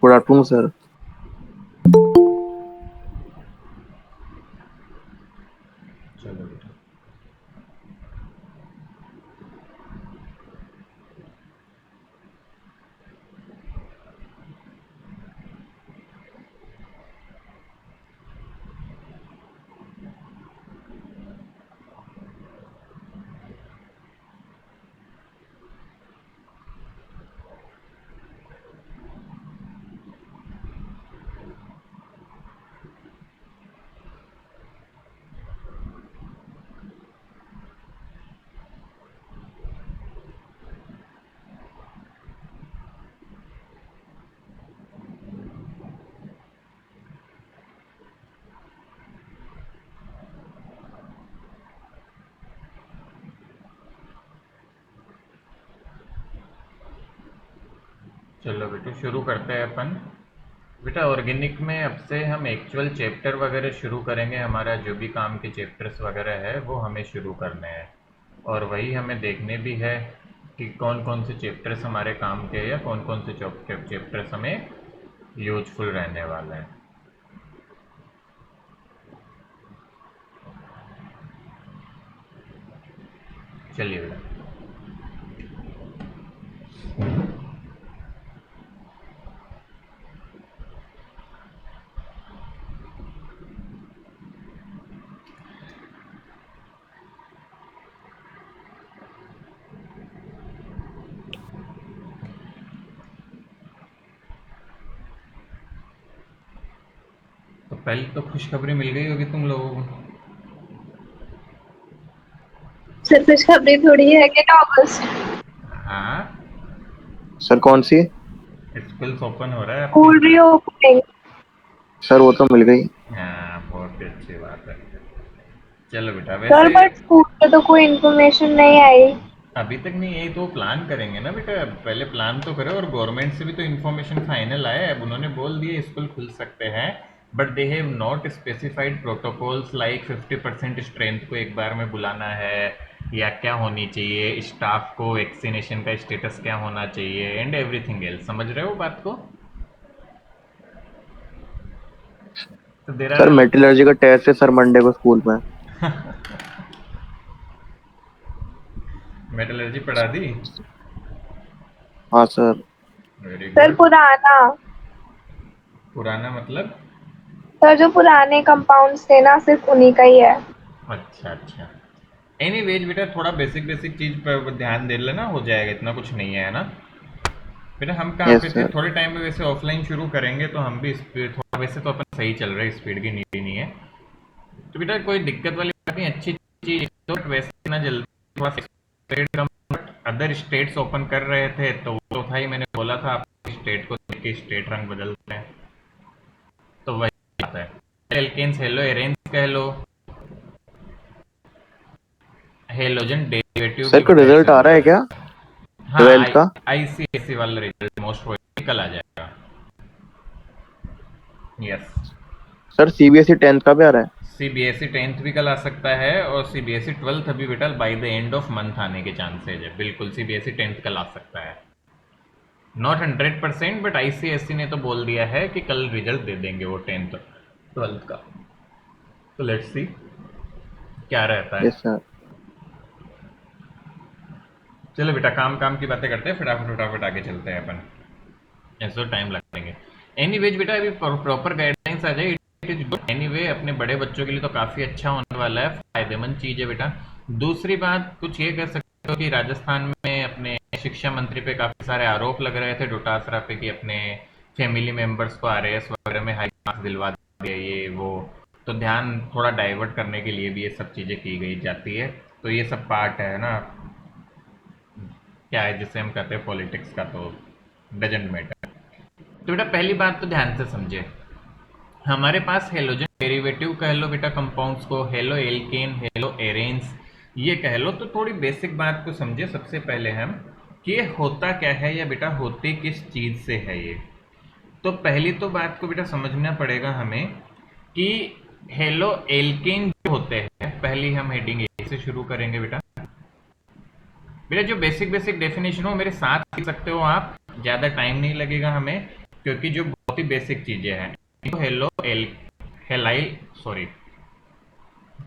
Good afternoon sir. चलो बेटा। चलो बेटा शुरू करते हैं अपन। बेटा ऑर्गेनिक में अब से हम एक्चुअल चैप्टर वगैरह शुरू करेंगे। हमारा जो भी काम के चैप्टर्स वगैरह है वो हमें शुरू करने हैं, और वही हमें देखने भी है कि कौन कौन से चैप्टर्स हमारे काम के हैं या कौन कौन से चैप्टर्स हमें यूजफुल रहने वाले हैं। चलिए बेटा। तो पहले तो खुशखबरी मिल गई होगी तुम लोगों को। सर खुशखबरी थोड़ी है कि अगस्त हाँ, सर कौन सी? स्कूल्स ओपन हो रहा है आपके। School reopening. सर वो तो मिल गई। हाँ, बहुत ही अच्छी बात है। चलो बेटा, सर वैसे बट स्कूल से तो कोई इन्फॉर्मेशन नहीं आई। अभी तक नहीं, यही तो प्लान करेंगे ना बेटा। पहले प्लान तो करें, और गवर्नमेंट से भी तो इन्फॉर्मेशन फाइनल आया है। अब उन्होंने बोल दिए स्कूल खुल सकते हैं, but they have not specified protocols like 50% strength को एक बार में बुलाना है, या क्या होनी चाहिए, स्टाफ को वैक्सीनेशन का स्टेटस क्या होना चाहिए, एंड एवरीथिंग एल्स। समझ रहे हो बात को? तो देर सर आर मेटलर्जी का टेस्ट है सर मंडे को स्कूल में। मेटलर्जी पढ़ा दी। हाँ सर। Very sir good. पुराना। पुराना मतलब? सर जो पुराने कंपाउंड्स थे ना सिर्फ उन्हीं का ही है। अच्छा अच्छा। एनीवेज बेटा, थोड़ा बेसिक बेसिक चीज पर ध्यान दे लेना, हो जाएगा, इतना कुछ नहीं है ना बेटा। हम कहाँ यस पे थे? सर। थोड़े टाइम में वैसे ऑफलाइन शुरू करेंगे, तो हम भी स्पीड थोड़ा, वैसे तो अपन सही चल रहे हैं, स्पीड की नीड ही नहीं है। तो बेटा कोई दिक्कत वाली बात नहीं, अच्छी चीज तो, but वैसे ना जल्दी थोड़ा स्पीड कम। अदर स्टेट्स ओपन कर रहे थे तो वो तो था ही, मैंने बोला था आप स्टेट को देख के स्टेट रंग बदलते हैं, तो वही बात है। एल्केन्स हेलो एरेंस कह लो, हेलोजन डेरिवेटिव सर भी को बेटा रिजल्ट चल आ रहा रहा है है। क्या हाँ, ट्वेल्थ का? आईसीएससी वाला रिजल्ट मोस्ट प्रोबेबली कल आ जाएगा। यस। सर सीबीएसई टेंथ का भी आ रहा है? सीबीएसई टेंथ भी कल आ सकता है, और सीबीएसई ट्वेल्थ अभी बेटा by the end of month आने के चांसेज है। बिल्कुल सीबीएसई टेंथ कल आ सकता है। नॉट 100%, बट आईसीएससी ने तो बोल दिया है कि कल रिजल्ट दे देंगे वो टेंथ ट्वेल्थ का। तो लेट्स सी क्या रहता है। Yes sir. चलो बेटा, काम काम की बातें करते हैं, फटाफट फटाफट आगे चलते हैं अपन, ऐसे तो टाइम लगेंगे। एनीवेज बेटा, अभी प्रॉपर गाइडलाइंस आ जाए, इट इज गुड। एनीवे अपने बड़े बच्चों के लिए तो काफ़ी अच्छा होने वाला है, फायदेमंद चीज़ है बेटा। दूसरी बात कुछ ये कह सकते हो कि राजस्थान में अपने शिक्षा मंत्री पे काफ़ी सारे आरोप लग रहे थे डोटासरा पे, कि अपने फैमिली मेंबर्स को आरएएस वगैरह में हाई मार्क्स दिलवा दिए, ये वो। तो ध्यान थोड़ा डाइवर्ट करने के लिए भी ये सब चीज़ें की गई जाती है। तो ये सब पार्ट है ना, क्या है जिसे हम कहते हैं पॉलिटिक्स का, तो डजेंट मैटर। तो बेटा पहली बात तो ध्यान से समझे, हमारे पास हेलोजन डेरिवेटिव कह लो बेटा कंपाउंड्स को, हेलो एल्केन, हेलो एरेन्स, ये कह लो। तो थोड़ी बेसिक बात को समझे सबसे पहले हम, कि ये होता क्या है, या बेटा होते किस चीज़ से है ये। तो पहली तो बात को बेटा समझना पड़ेगा हमें कि हेलो एल्केन जो होते हैं, पहली हम हेडिंग ए से शुरू करेंगे बेटा। बेटा जो बेसिक बेसिक डेफिनेशन हो मेरे साथ लिख सकते हो आप, ज़्यादा टाइम नहीं लगेगा हमें। क्योंकि जो बहुत ही बेसिक चीजें हैं, हेलो एल हेलाइल सॉरी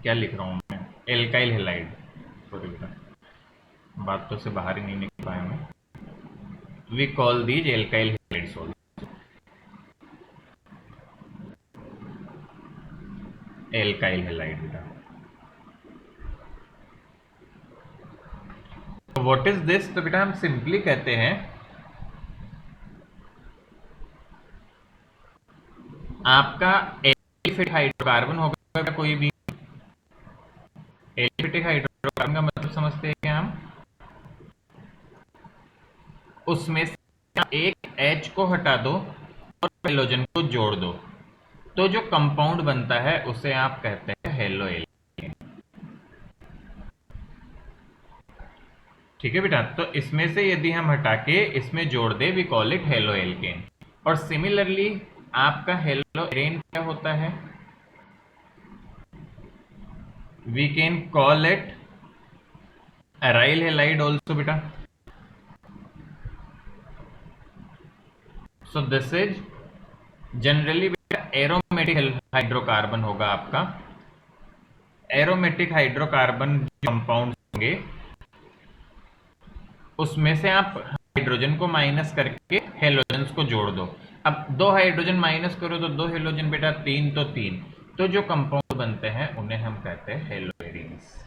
क्या लिख रहा हूँ मैं, एल्काइल हेलाइड, सॉरी बेटा बात तो से बाहर ही नहीं निकल पाया मैं, we call these alkyl halide salt, alkyl halide बेटा। व्हाट इज दिस, तो बेटा हम सिंपली कहते हैं आपका एलिफेटिक हाइड्रोकार्बन होगा कोई भी, एलिफेटिक हाइड्रोकार्बन का मतलब समझते हैं क्या हम, उसमें से एक H को हटा दो और हेलोजन को जोड़ दो, तो जो कंपाउंड बनता है उसे आप कहते हैं हेलो एल्केन। ठीक है बेटा, तो इसमें से यदि हम हटा के इसमें जोड़ दे we call it halo alkane. और सिमिलरली आपका हेलो एरेन क्या होता है, we can call it aryl halide also बेटा। सो दिस इज जनरली बेटा एरोमेटिक हाइड्रोकार्बन होगा आपका, एरोमेटिक हाइड्रोकार्बन कंपाउंड होंगे उसमें से आप हाइड्रोजन को माइनस करके हेलोजन को जोड़ दो। अब दो हाइड्रोजन माइनस करो तो दो हेलोजन बेटा, तीन तो तीन, तो जो कंपाउंड बनते हैं उन्हें हम कहते हैं हेलोएरिन्स।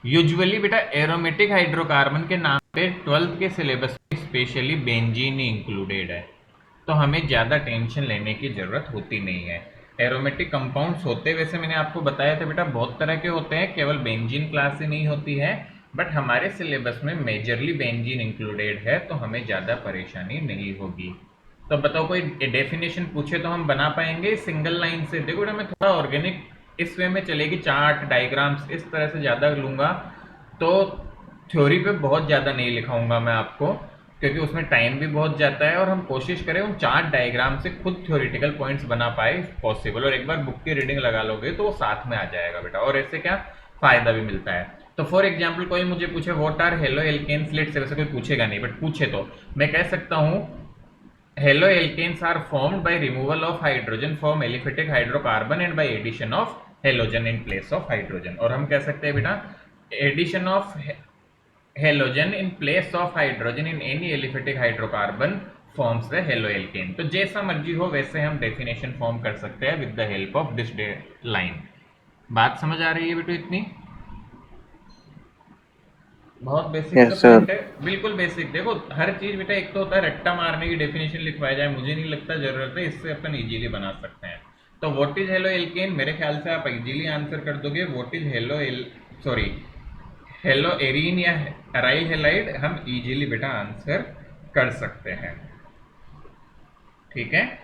यूजुअली बेटा एरोमेटिक हाइड्रोकार्बन के नाम पे 12th के सिलेबस में स्पेशली बेंजीन इंक्लूडेड है, तो हमें ज़्यादा टेंशन लेने की ज़रूरत होती नहीं है। एरोमेटिक कंपाउंड्स होते वैसे मैंने आपको बताया था बेटा बहुत तरह के होते हैं, केवल बेंजीन क्लास ही नहीं होती है, बट हमारे सिलेबस में मेजरली बेंजीन इंक्लूडेड है, तो हमें ज़्यादा परेशानी नहीं होगी। तो बताओ कोई डेफिनेशन पूछे तो हम बना पाएंगे सिंगल लाइन से। देखो बेटा मैं थोड़ा ऑर्गेनिक इस वे में चलेगी, चार्ट डायग्राम्स इस तरह से ज़्यादा लूँगा, तो थ्योरी पे बहुत ज़्यादा नहीं लिखाऊंगा मैं आपको, क्योंकि उसमें टाइम भी बहुत जाता है, और हम कोशिश करें उन चार्ट डायग्राम से खुद थ्योरेटिकल पॉइंट्स बना पाए पॉसिबल, और एक बार बुक की रीडिंग लगा लोगे तो वो साथ में आ जाएगा बेटा, और ऐसे क्या फायदा भी मिलता है। तो फॉर एग्जाम्पल कोई मुझे पूछे what are haloalkanes, let say, वैसे कोई पूछेगा नहीं बट पूछे तो मैं कह सकता हूँ haloalkanes are formed by removal of hydrogen from aliphatic hydrocarbon and by addition of halogen in place of hydrogen. और हम कह सकते हैं बेटा addition of halogen in place of hydrogen in any aliphatic hydrocarbon forms the haloalkane. तो जैसा मर्जी हो वैसे हम डेफिनेशन फॉर्म कर सकते हैं with the help of this line. बात समझ आ रही है बेटू इतनी? बहुत बेसिक सा यस सर। पॉइंट है, बिल्कुल बेसिक। देखो हर चीज बेटा, एक तो होता है रट्टा मारने की डेफिनेशन लिखवाया जाए, मुझे नहीं लगता जरूरत है, इससे अपन इजीली बना सकते हैं। तो व्हाट इज हेलो एल्केन, मेरे ख्याल से आप इजीली आंसर कर दोगे। What is hello sorry hello arene या अराइल हेलाइड, हम इजीली बेटा आंसर कर सकते हैं। ठीक है,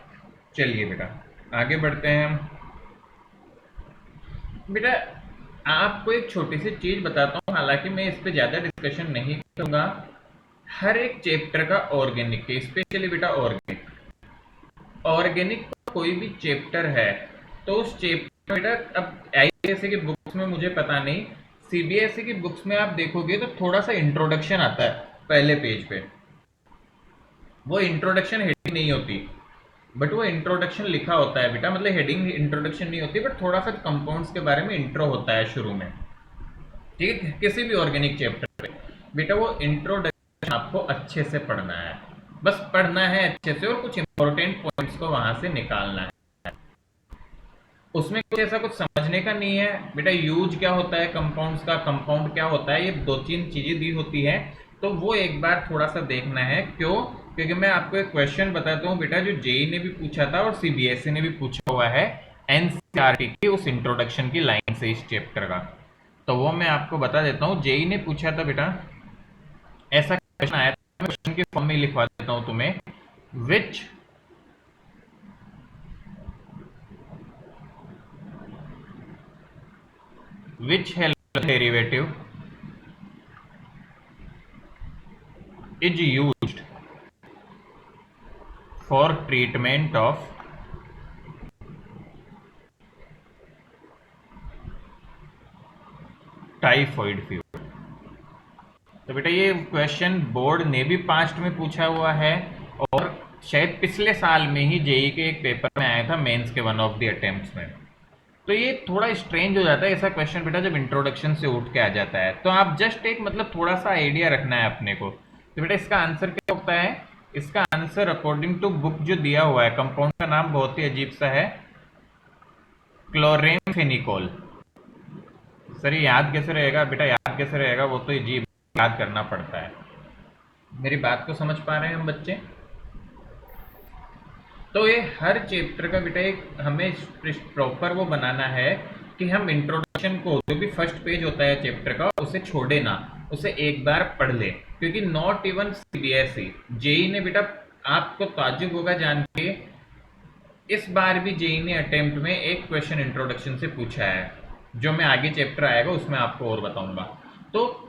चलिए बेटा आगे बढ़ते हैं हम। बेटा आपको एक छोटी सी चीज बताता हूँ, हालांकि मैं इस पे ज्यादा डिस्कशन नहीं करूंगा। हर एक चैप्टर का ऑर्गेनिक के, स्पेशली बेटा ऑर्गेनिक कोई भी चैप्टर है तो उस चैप्टर बेटा, अब आईसीएसई की बुक्स में मुझे पता नहीं, सीबीएसई की बुक्स में आप देखोगे तो थोड़ा सा इंट्रोडक्शन आता है पहले पेज पे, वो इंट्रोडक्शन हेडिंग नहीं होती, बट वो इंट्रोडक्शन लिखा होता है बेटा, मतलब हेडिंग इंट्रोडक्शन नहीं होती, बट थोड़ा सा कंपाउंड्स के बारे में इंट्रो होता है शुरू में। ठीक है, किसी भी ऑर्गेनिक चैप्टर पे बेटा वो इंट्रोडक्शन आपको अच्छे से पढ़ना है, बस पढ़ना है अच्छे से, और कुछ इंपॉर्टेंट पॉइंट्स को वहां से निकालना है। उसमें कुछ ऐसा कुछ समझने का नहीं है बेटा, यूज क्या होता है कंपाउंड्स का, कंपाउंड क्या होता है, ये दो तीन चीजें दी होती है, तो वो एक बार थोड़ा सा देखना है। क्यों? क्योंकि मैं आपको एक क्वेश्चन बताता हूँ बेटा, जो जेई ने भी पूछा था और सीबीएसई ने भी पूछा हुआ है एनसीईआरटी की उस इंट्रोडक्शन की लाइन से इस चैप्टर का, तो वो मैं आपको बता देता हूँ। जेई ने पूछा था बेटा, ऐसा क्वेश्चन आया था, मैं क्वेश्चन के फॉर्म में लिखवा देता हूँ तुम्हें, which halo derivative is used for treatment of typhoid fever. तो बेटा ये क्वेश्चन बोर्ड ने भी पास्ट में पूछा हुआ है और शायद पिछले साल में ही जेई के एक पेपर में आया था, मेंस के वन ऑफ द अटेम्प्ट्स में। तो ये थोड़ा स्ट्रेंज हो जाता है ऐसा क्वेश्चन बेटा जब इंट्रोडक्शन से उठ के आ जाता है। तो आप जस्ट एक मतलब थोड़ा सा आइडिया रखना है अपने को। तो बेटा इसका आंसर क्या होता है? इसका आंसर अकॉर्डिंग टू बुक जो दिया हुआ है, कंपाउंड का नाम बहुत ही अजीब सा है, क्लोरेमफेनिकोल। सर ये याद कैसे रहेगा बेटा? याद कैसे रहेगा? वो तो अजीब याद करना पड़ता है। मेरी बात को समझ पा रहे हैं हम बच्चे? तो ये हर चैप्टर का बेटा एक हमें प्रॉपर वो बनाना है कि हम इंट्रोडक्शन को, जो भी फर्स्ट पेज होता है चैप्टर का, उसे छोड़े ना, उसे एक बार पढ़ ले। क्योंकि नॉट इवन सीबीएसई, जेई ने बेटा, आपको ताज्जुब होगा जान के, इस बार भी जेई ने अटेम्प्ट में एक क्वेश्चन इंट्रोडक्शन से पूछा है, जो मैं आगे चैप्टर आएगा उसमें आपको और बताऊंगा। तो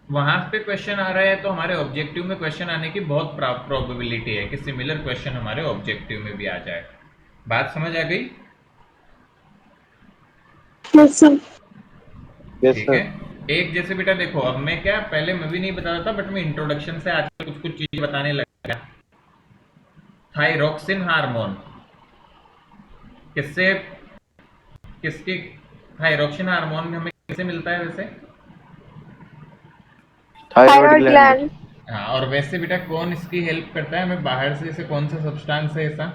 वहां पे क्वेश्चन आ रहा है तो हमारे ऑब्जेक्टिव में क्वेश्चन आने की बहुत प्रोबेबिलिटी है कि सिमिलर क्वेश्चन हमारे ऑब्जेक्टिव में भी आ जाए। बात समझ आ गई? Yes sir. यस ठीक है। सर। एक जैसे बेटा देखो, अब मैं क्या, पहले मैं भी नहीं बताता था, बट मैं इंट्रोडक्शन से आजकल कुछ कुछ चीजें बताने लग गया। थायरोक्सिन हार्मोन किससे, किसके, थायरोक्सिन हार्मोन हमें किससे मिलता है वैसे? Thyroid thyroid gland. ग्लैंड। हाँ, और वैसे बेटा कौन इसकी हेल्प करता है हमें बाहर से? जैसे कौन सा सब्सटेंस है ऐसा?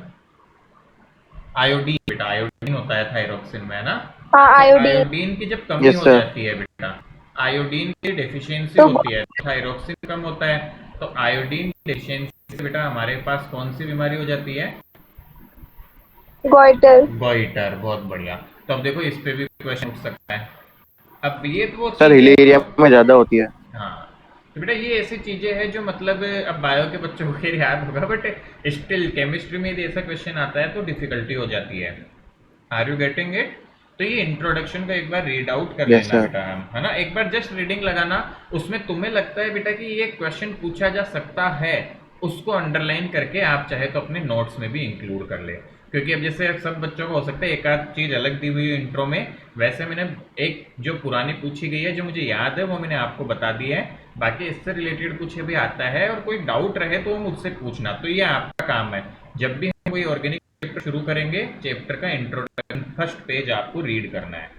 आयोडीन बेटा, आयोडीन होता है थायरोक्सिन में, है ना? हाँ, तो आयोडीन। आयोडीन की जब कमी यस हो सर। जाती है बेटा, आयोडीन की डेफिशिएंसी तो होती है, थायरोक्सिन कम होता है, तो आयोडीन डेफिशिएंसी से बेटा हमारे पास कौन सी बीमारी हो जाती है? गोइटर। गोइटर। बहुत बढ़िया। तो अब देखो इस पे भी क्वेश्चन उठ सकता है। अब ये तो वो सर चीजें हिली हैं एरिया जो, में ज्यादा होती है। हाँ, तो बेटा ये ऐसी चीजें हैं जो मतलब अब बायो के बच्चों को खैर याद होगा, बट स्टिल केमिस्ट्री में यदि ऐसा क्वेश्चन आता है तो डिफिकल्टी हो जाती है। Are you getting it? तो ये इंट्रोडक्शन को एक बार रीड आउट कर यस लेना सर। बेटा, हम, है ना, एक बार जस्ट रीडिंग लगाना। उसमें तुम्हें लगता है बेटा कि ये क्वेश्चन पूछा जा सकता है, उसको अंडरलाइन करके आप चाहे तो अपने नोट्स में भी इंक्लूड कर ले। क्योंकि अब जैसे सब बच्चों को हो सकता है एक आध चीज अलग दी हुई है इंट्रो में, वैसे मैंने एक जो पुरानी पूछी गई है जो मुझे याद है वो मैंने आपको बता दी है। बाकी इससे रिलेटेड कुछ भी आता है और कोई डाउट रहे तो मुझसे पूछना। तो ये आपका काम है, जब भी हम कोई ऑर्गेनिक चैप्टर शुरू करेंगे, चैप्टर का इंट्रोडक्शन फर्स्ट पेज आपको रीड करना है।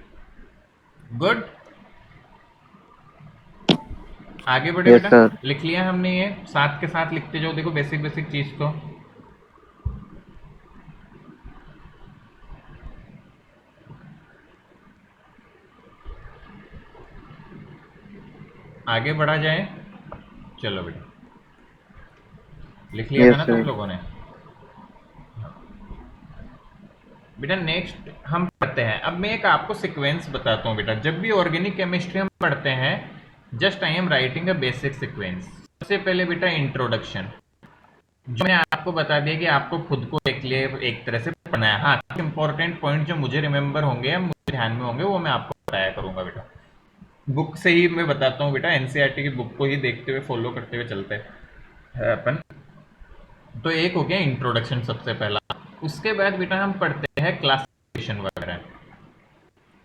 गुड, आगे बढ़े यस बेटा। सर। लिख लिया हमने, ये साथ के साथ लिखते जाओ, देखो बेसिक बेसिक चीज तो। आगे बढ़ा जाए, चलो बेटा, लिख लिया था यस ना तुम सर। लोगों ने? बेटा नेक्स्ट हम पढ़ते हैं। अब मैं एक आपको सीक्वेंस बताता हूँ बेटा, जब भी ऑर्गेनिक केमिस्ट्री हम पढ़ते हैं, just I am writing a basic sequence. सबसे पहले बेटा इंट्रोडक्शन, जो मैंने आपको बता दिया कि आपको खुद को एक लिए एक तरह से पढ़ना है। हाँ, इंपॉर्टेंट पॉइंट जो मुझे रिमेंबर होंगे या मुझे ध्यान में होंगे वो मैं आपको बताया करूंगा बेटा। बुक से ही मैं बताता हूँ बेटा, एनसीईआरटी की बुक को ही देखते हुए फॉलो करते हुए चलते हैं अपन। तो एक हो गया इंट्रोडक्शन सबसे पहला। उसके बाद बेटा हम पढ़ते हैं क्लासिफिकेशन वगैरह,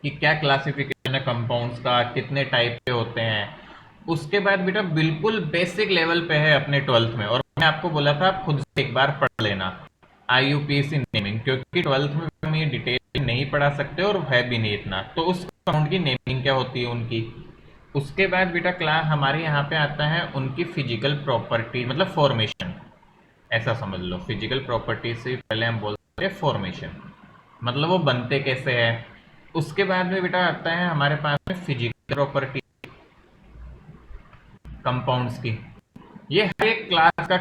कि क्या क्लासिफिकेशन है कंपाउंड्स का, कितने टाइप के होते हैं। उसके बाद बेटा बिल्कुल बेसिक लेवल पे है अपने 12th में, और मैं आपको बोला था आप खुद से एक बार पढ़ लेना आईयूपीएसी नेमिंग, क्योंकि 12th में हम ये डिटेल नहीं पढ़ा सकते और है भी नहीं इतना। तो उस कंपाउंड की नेमिंग क्या होती है उनकी। उसके बाद बेटा क्लास हमारे यहाँ पे आता है उनकी फिजिकल प्रॉपर्टी, मतलब फॉर्मेशन, ऐसा समझ लो। फिजिकल प्रॉपर्टी से पहले हम बोलते हैं फॉर्मेशन, मतलब वो बनते कैसे हैं। उसके बाद में बेटा आता है हमारे पास में फिजिकल प्रॉपर्टी कंपाउंड्स की। ये हर एक क्लास का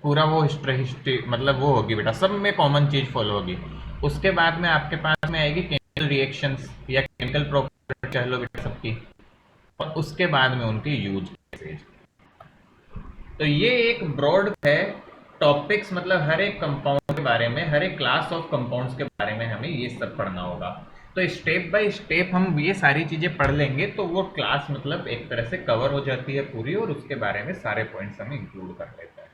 पूरा वो हिस्ट्री मतलब वो होगी बेटा, सब में कॉमन चीज फॉलो होगी। उसके बाद में आपके पास में आएगी केमिकल रिएक्शंस या केमिकल प्रॉपर्टी कह लो बेटा सबकी, और उसके बाद में उनकी यूज। तो ये एक ब्रॉड है टॉपिक्स, मतलब हर एक कंपाउंड के बारे में, हर एक क्लास ऑफ कंपाउंड्स के बारे में हमें ये सब पढ़ना होगा। तो स्टेप बाय स्टेप हम ये सारी चीजें पढ़ लेंगे तो वो क्लास मतलब एक तरह से कवर हो जाती है पूरी, और उसके बारे में सारे पॉइंट्स हम इंक्लूड कर लेते हैं।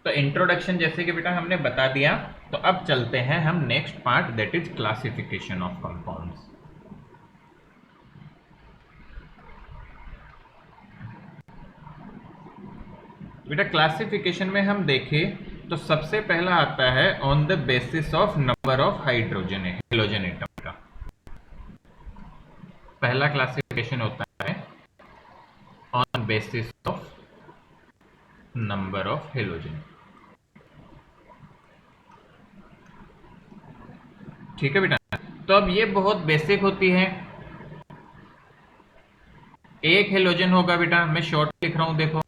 तो इंट्रोडक्शन जैसे कि बेटा हमने बता दिया, तो अब चलते हैं हम next part, that is classification of compounds. बेटा क्लासिफिकेशन में हम देखें तो सबसे पहला आता है on the basis of number of hydrogen halogen atom का। पहला क्लासिफिकेशन होता है on basis of number of halogen. ठीक है बेटा, तो अब ये बहुत बेसिक होती है। एक हेलोजन होगा बेटा, मैं शॉर्ट लिख रहा हूं देखो,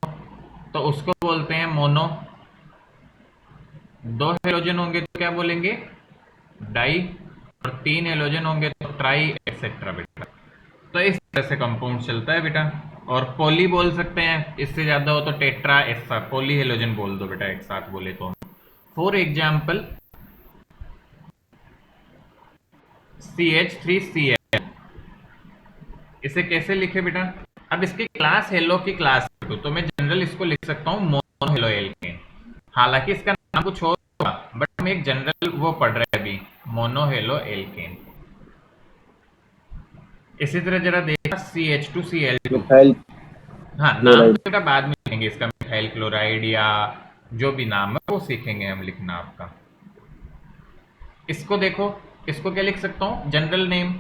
तो उसको बोलते हैं मोनो। दो हेलोजन होंगे तो क्या बोलेंगे, डाई। और तीन हेलोजन होंगे तो ट्राई एक्सेट्रा बेटा। तो इस तरह से कंपाउंड चलता है बेटा। और पॉली बोल सकते हैं, इससे ज्यादा हो तो टेट्रा, ऐसा पॉली हेलोजन बोल दो बेटा एक साथ बोले तो। फॉर एग्जाम्पल CH3Cl, इसे कैसे लिखे बेटा, अब इसकी क्लास हेलो की क्लास तो मैं जनरल इसको लिख सकता हूँ मोनो हेलो एल्केन। हालांकि इसका नाम कुछ और होगा, बट हम एक जनरल वो पढ़ रहे हैं अभी, मोनो हेलो एल्केन। इसी तरह जरा देखा CH2Cl2। मिथाइल हाँ, नाम क्लोराइड। तो बेटा बाद में लिखेंगे इसका, मिथाइल क्लोराइड या जो भी नाम है वो सीखेंगे हम लिखना आपका। इसको देखो, इसको क्या लिख सकता हूँ general name,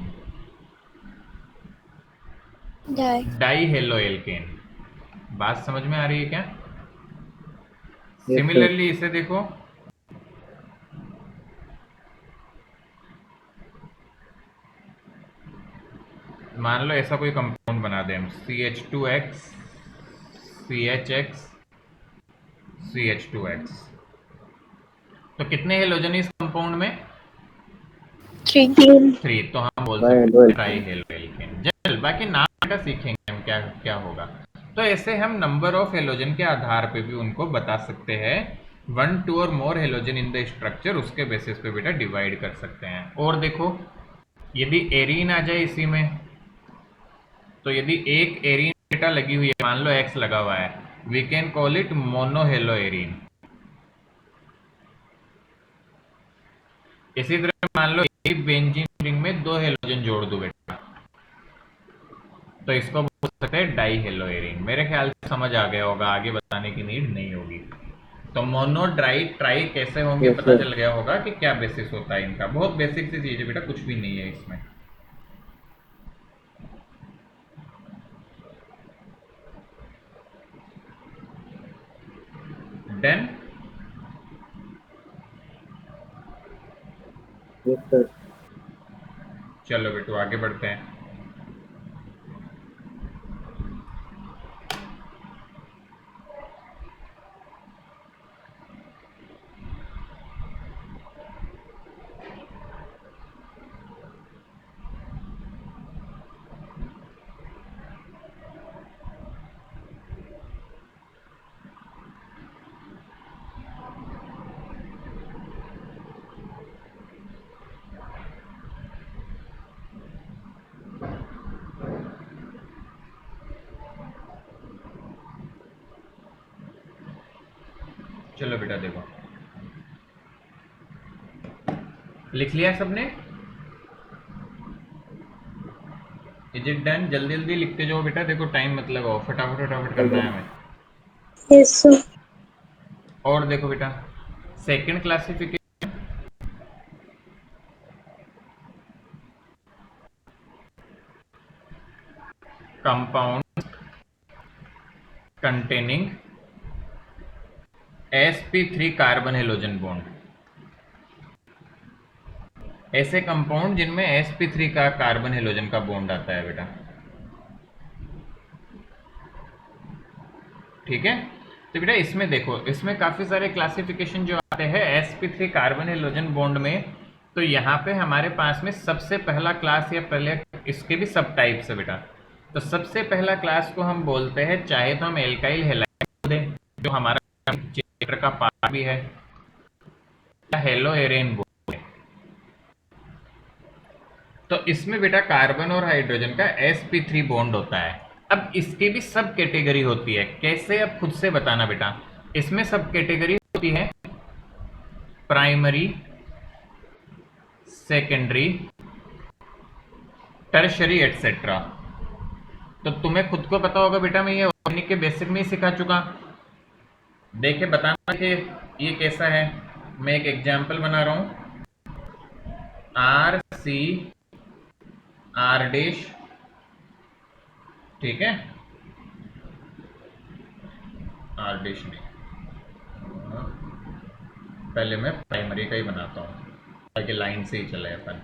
die halo alkane. बात समझ में आ रही है क्या? Yes sir. सिमिलरली इसे देखो, मान लो ऐसा कोई कंपाउंड बना दें हम, CH2X CHX CH2X। तो कितने हेलोजन इस कंपाउंड में, 3। तो हम बोल सकते हैं ट्राई हेलो एल्केन जनरल। बाकी नाम बेटा सीखेंगे हम क्या क्या होगा। तो ऐसे हम नंबर ऑफ हेलोजन के आधार पे भी उनको बता सकते हैं, 1, 2 और मोर हेलोजन इन द स्ट्रक्चर, उसके बेसिस पे बेटा डिवाइड कर सकते हैं। और देखो, यदि एरीन आ जाए इसी में, तो यदि एक एरीन बेटा लगी हुई है, मान लो X लगा हुआ है, we can call it mono halo arene. इसी तरह मान लो एक बेंजीन रिंग में 2 हेलोजन जोड़ दो बेटा, तो इसको बोल सकते हैं डाई हेलो एरीन। मेरे ख्याल से समझ आ गया होगा, आगे बताने की नीड नहीं होगी। तो मोनो, ड्राई, ट्राई कैसे होंगे यस पता सर। चल गया होगा कि क्या बेसिस होता है इनका। बहुत बेसिक सी चीज है बेटा, कुछ भी नहीं है इसमें। डन। Yes sir. चलो बेटू आगे बढ़ते हैं। चलो बेटा देखो, लिख लिया सबने? Is it done? जल्दी जल्दी लिखते जाओ बेटा, देखो टाइम मत लगाओ, फटाफट फटाफट करना है हमें। Yes sir. और देखो बेटा, second classification, compound containing sp3 carbon halogen bond. ऐसे कंपाउंड जिनमें sp3 का कार्बन हेलोजन का बॉन्ड आता है बेटा। ठीक है, तो बेटा इसमें देखो, इसमें काफी सारे क्लासिफिकेशन जो आते हैं sp3 कार्बन हेलोजन बॉन्ड में। तो यहाँ पे हमारे पास में सबसे पहला क्लास, या पहले इसके भी सब टाइप्स है बेटा। तो सबसे पहला क्लास को हम बोलते हैं, चाहे तो हम एल्काइल हैलाइड बोल दें, जो हमारा चैप्टर का पार्ट भी है, या हेलो एरेन बोल दें। तो इसमें बेटा कार्बन और हाइड्रोजन का sp3 बॉन्ड होता है। अब इसकी भी सब कैटेगरी होती है, कैसे अब खुद से बताना बेटा। इसमें सब कैटेगरी होती है प्राइमरी, सेकेंडरी, टर्शरी एटसेट्रा। तो तुम्हें खुद को पता होगा बेटा, मैं ये ऑर्गेनिक के बेसिक में ही सिखा चुका। देखे बताना कि ये कैसा है, मैं एक एग्जाम्पल बना रहा हूं, आर सी आर डैश, ठीक है, आर डैश नहीं, पहले मैं प्राइमरी का ही बनाता हूँ ताकि लाइन से ही चले अपन।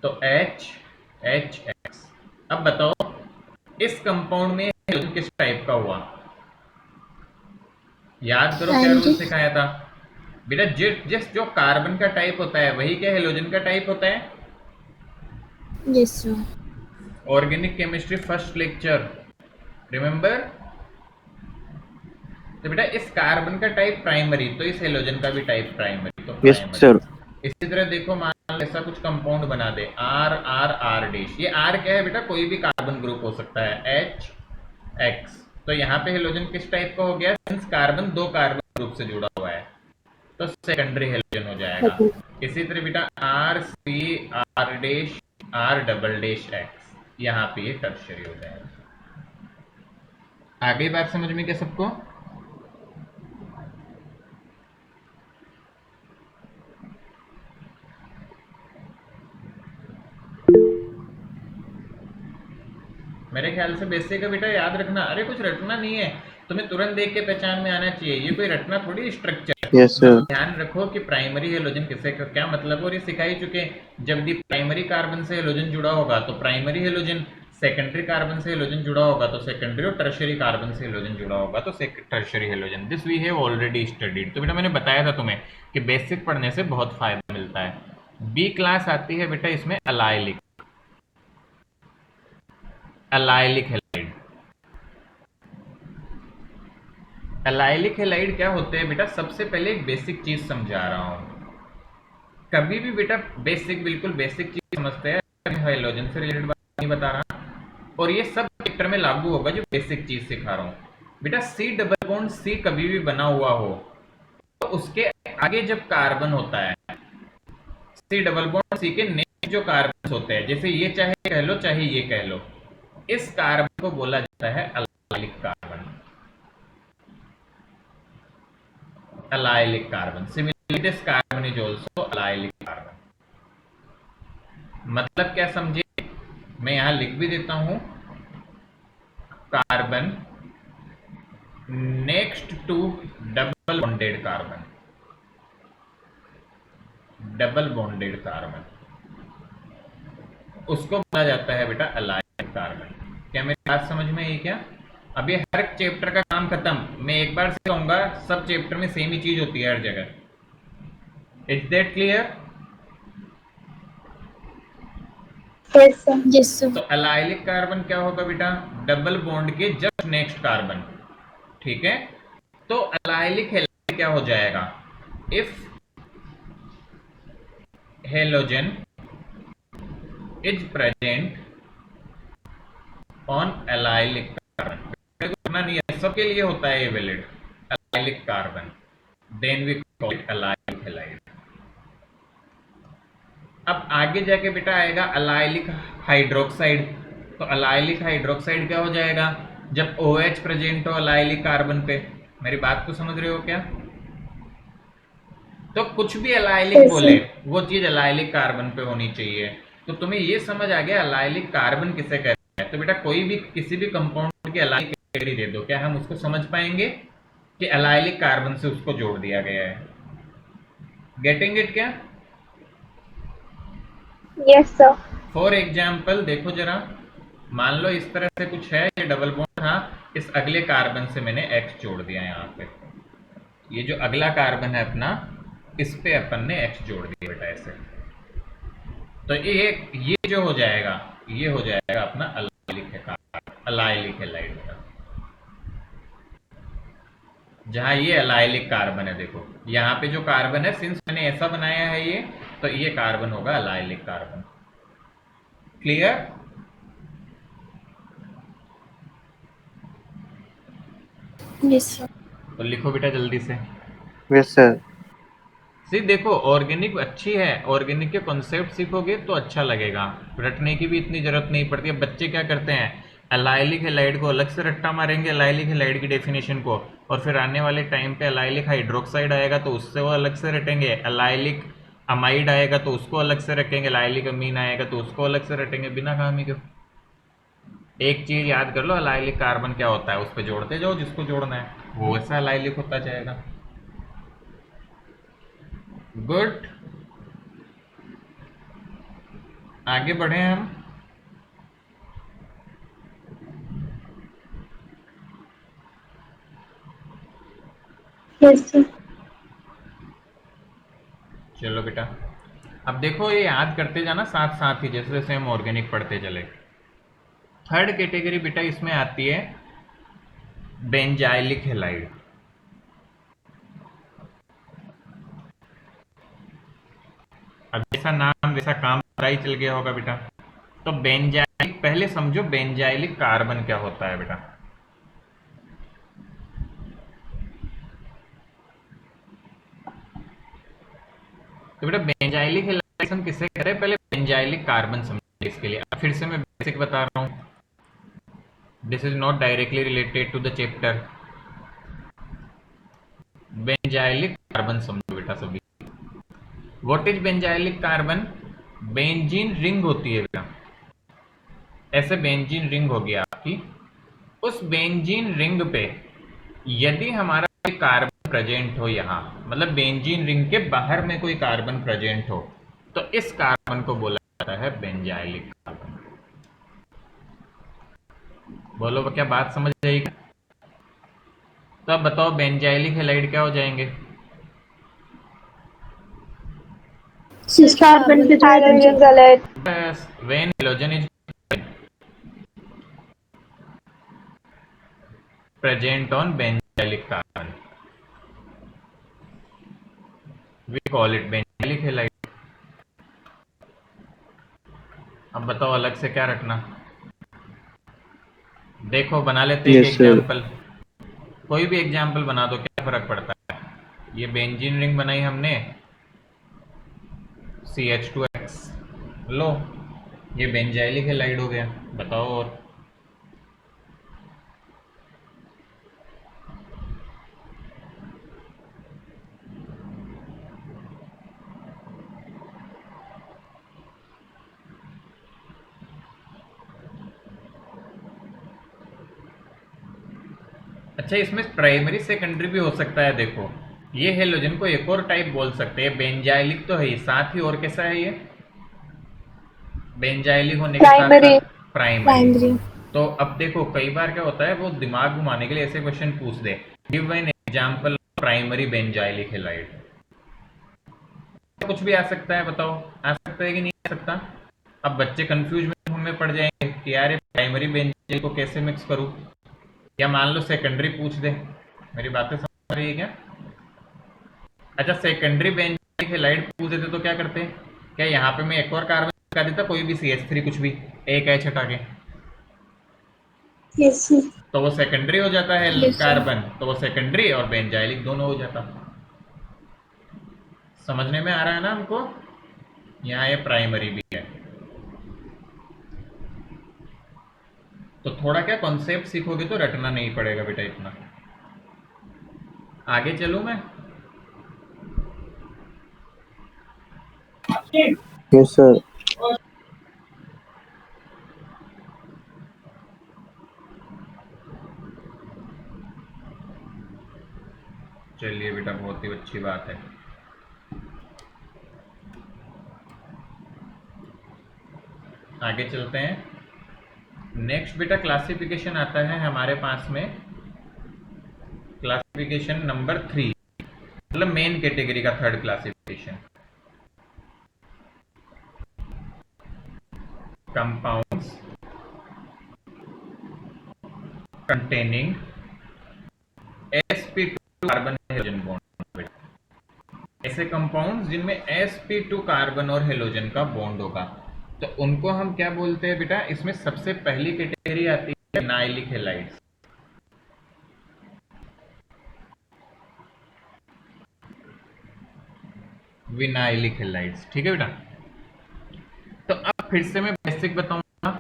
तो H H X। अब बताओ इस कंपाउंड में हेलोजन किस टाइप का हुआ, याद करो क्या रूल सिखाया था बेटा, जिस जो कार्बन का टाइप होता है वही क्या हेलोजन का टाइप होता है। Yes sir. Organic chemistry first lecture, remember. तो बेटा इस कार्बन का टाइप प्राइमरी, तो इस हेलोजन का भी टाइप प्राइमरी, तो यस प्राइमरी। सर। इसी तरह देखो, मान लो ऐसा कुछ कंपाउंड बना दे, आर आर आर डैश, ये आर क्या है बेटा, कोई भी कार्बन ग्रुप हो सकता है, एच एक्स। तो यहाँ पे हेलोजन किस टाइप का हो गया, सिंस कार्बन दो कार्बन ग्रुप से जुड़ा हुआ है तो सेकेंडरी हेलोजन हो जाएगा। इसी तरह बेटा R C R dash R double dash X, यहाँ पे ये टर्शियरी हो जाएगा। आगे बात समझ में क्या सबको। मेरे ख्याल से बेसिक का बेटा याद रखना, अरे कुछ रटना नहीं है, तुम्हें तुरंत देख के पहचान में आना चाहिए, ये कोई रटना थोड़ी स्ट्रक्चर। Yes sir. ध्यान रखो कि प्राइमरी हेलोजन किसे का क्या मतलब, और ये सिखा ही चुके, जब भी प्राइमरी कार्बन से हेलोजन जुड़ा होगा तो प्राइमरी हेलोजन, सेकेंडरी कार्बन से हेलोजन जुड़ा होगा तो सेकेंडरी, और टर्शियरी कार्बन से हेलोजन जुड़ा होगा तो tertiary halogen. This we have already studied. तो बेटा मैंने बताया था तुम्हें कि बेसिक पढ़ने से बहुत फायदा मिलता है। बी क्लास आती है बेटा इसमें allylic, allylic halide. Allylic halide क्या होते हैं बेटा, सबसे पहले एक बेसिक चीज समझा रहा हूं, कभी भी बेटा बेसिक, बिल्कुल बेसिक चीज समझते हैं, हेलोजन से रिलेटेड बात नहीं बता रहा, और ये सब चैप्टर में लागू होगा जो बेसिक चीज सिखा रहा हूं। बेटा सी डबल बॉन्ड सी कभी भी बना हुआ हो तो उसके आगे जब कार्बन होता है, सी डबल बॉन्ड सी के नेक्स्ट जो कार्बन होते हैं, जैसे ये चाहे कह लो चाहे ये कह लो, इस कार्बन को बोला जाता है allylic carbon, allylic carbon. Similarly this carbon is also allylic carbon. मतलब क्या समझे, मैं यहां लिख भी देता हूं, carbon next to double bonded carbon, double bonded carbon, उसको बोला जाता है बेटा अलाइलिक कार्बन। क्या मेरी बात समझ में आई क्या। अब ये हर चैप्टर का काम खत्म, मैं एक बार से कहूंगा, सब चैप्टर में सेम ही चीज होती है हर जगह। Is that clear. Yes sir. Yes sir. तो अलाइलिक कार्बन क्या होगा बेटा, डबल बॉन्ड के जस्ट नेक्स्ट कार्बन, ठीक है। तो अलाइलिक हेलाइड क्या हो जाएगा, if halogen is present on allylic carbon, करना नहीं है, सबके लिए होता है ये valid, allylic carbon, then we call it allylic halide. अब आगे जाके बेटा आएगा अलाइलिक हाइड्रोक्साइड, तो अलाइलिक हाइड्रोक्साइड क्या हो जाएगा, जब OH प्रेजेंट हो अलाइलिक कार्बन पे। मेरी बात को समझ रहे हो क्या। तो कुछ भी अलाइलिक बोले वो चीज अलाइलिक कार्बन पे होनी चाहिए। तो तुम्हें ये समझ आ गया अलाइलिक कार्बन किसे कहते हैं। तो बेटा कोई भी किसी भी कंपाउंड की अलाइलिक कैटेगरी दे दो, क्या हम उसको समझ पाएंगे कि अलाइलिक कार्बन से उसको जोड़ दिया गया है। गेटिंग इट क्या। Yes sir. फॉर एग्जाम्पल देखो जरा, मान लो इस तरह से कुछ है, ये डबल बॉन्ड था, इस अगले कार्बन से मैंने X जोड़ दिया यहाँ पे, ये जो अगला कार्बन है अपना, इस पे अपन ने X जोड़ दिया बेटा ऐसे। तो ये जो हो जाएगा, ये हो जाएगा अपना अलाइलिक हेलाइड बेटा। जहां ये अलाइलिक कार्बन है, देखो यहाँ पे जो कार्बन है, सिंस मैंने ऐसा बनाया है ये, तो ये कार्बन होगा allylic carbon. Clear. Yes sir. तो लिखो बेटा जल्दी से। Yes sir. सी देखो ऑर्गेनिक अच्छी है, ऑर्गेनिक के कॉन्सेप्ट सीखोगे तो अच्छा लगेगा, रटने की भी इतनी जरूरत नहीं पड़ती है। बच्चे क्या करते हैं, एलाइलिक हैलाइड को अलग से रट्टा मारेंगे एलाइलिक हैलाइड की डेफिनेशन को, और फिर आने वाले टाइम पे एलाइलिक हाइड्रोक्साइड आएगा तो उससे वो अलग से रटेंगे, एलाइलिक अमाइड आएगा तो उसको अलग से रखेंगे, एलाइलिक अमीन आएगा तो उसको अलग से रटेंगे, बिना काम ही क्यों। एक चीज याद कर लो, एलाइलिक कार्बन क्या होता है, उस पर जोड़ते जाओ जिसको जोड़ना है, वो वैसा एलाइलिक होता जाएगा। गुड, आगे बढ़े हम। Yes sir. चलो बेटा, अब देखो ये याद करते जाना साथ साथ ही, जैसे जैसे हम ऑर्गेनिक पढ़ते चले। थर्ड कैटेगरी बेटा इसमें आती है बेंजाइलिक हैलाइड। अब जैसा नाम वैसा काम पता ही चल गया होगा बेटा। तो बेंजाइलिक, पहले समझो बेंजाइलिक कार्बन क्या होता है बेटा। तो बेटा बेंजाइलिक हैलाइड हम किससे कह रहे हैं, पहले बेंजाइलिक कार्बन समझिए इसके लिए। अब फिर से मैं बेसिक बता रहा हूँ, this is not directly related to the chapter. Benzylic carbon समझो बेटा सभी। What is benzylic carbon? Benzene ring होती है बेटा, ऐसे बेंजीन रिंग होगी आपकी, उस बेंजीन रिंग पे यदि हमारा कोई कार्बन प्रेजेंट हो यहाँ, मतलब बेंजीन रिंग के बाहर में कोई कार्बन प्रेजेंट हो, तो इस कार्बन को बोला जाता है बेंजाइलिक कार्बन। बोलो क्या बात समझ आएगी? तो अब बताओ बेंजाइलिक हैलाइड क्या हो जाएंगे? सिस कार्बन के साथ हाइड्रोजन गलत। बस, when halogen is present on benzylic carbon, we call it benzylic halide। अब बताओ अलग से क्या रखना। देखो बना लेते हैं एक यस सर। एग्जाम्पल, कोई भी एग्जाम्पल बना दो, क्या फर्क पड़ता है। ये बेंजीन रिंग बनाई हमने, CH2X, लो ये बेंजाइलिक हैलाइड हो गया। बताओ और। अच्छा, इसमें प्राइमरी सेकेंडरी भी हो सकता है। देखो ये हेलोजन को एक और टाइप बोल सकते हैं, बेंजाइलिक तो है ही, साथ ही और कैसा है ये, बेंजाइलिक होने के साथ प्राइमरी। साथ प्राइमरी। प्राइमरी। तो अब देखो कई बार क्या होता है, वो दिमाग घुमाने के लिए ऐसे क्वेश्चन पूछ दे, give an example primary benzylic halide. कुछ भी आ सकता है, बताओ आ सकता है कि नहीं आ सकता। अब बच्चे कंफ्यूज में पड़ जाएंगे कि यार ये प्राइमरी बेंजाइल को कैसे मिक्स करूं, या मान लो सेकेंडरी पूछ दे। मेरी बातें समझ रही है क्या? अच्छा सेकेंडरी बेंजाइलिक हैलाइड पूछ देते तो क्या करते, क्या यहाँ पे मैं एक और कार्बन लगा देता, कोई भी CH3 कुछ भी एक एच हटा के, यस सर। तो वो सेकेंडरी हो जाता है Yes, sir. कार्बन, तो वो सेकेंडरी और बेंजाइलिक दोनों हो जाता। समझने में आ रहा है ना हमको? यहाँ ये प्राइमरी भी है। तो थोड़ा क्या कॉन्सेप्ट सीखोगे तो रटना नहीं पड़ेगा बेटा इतना। आगे चलूं मैं? Yes sir. चलिए बेटा बहुत ही अच्छी बात है। आगे चलते हैं। नेक्स्ट बेटा क्लासिफिकेशन आता है हमारे पास में, क्लासिफिकेशन नंबर 3, मतलब मेन कैटेगरी का third classification, compounds containing sp2 carbon halogen bond. ऐसे कंपाउंड्स जिनमें sp2 कार्बन और हेलोजन का बॉन्ड होगा, तो उनको हम क्या बोलते हैं बेटा। इसमें सबसे पहली कैटेगरी आती है विनाइलिक हैलाइड्स। विनाइलिक हैलाइड्स, ठीक है बेटा। तो अब फिर से मैं बेसिक बताऊंगा,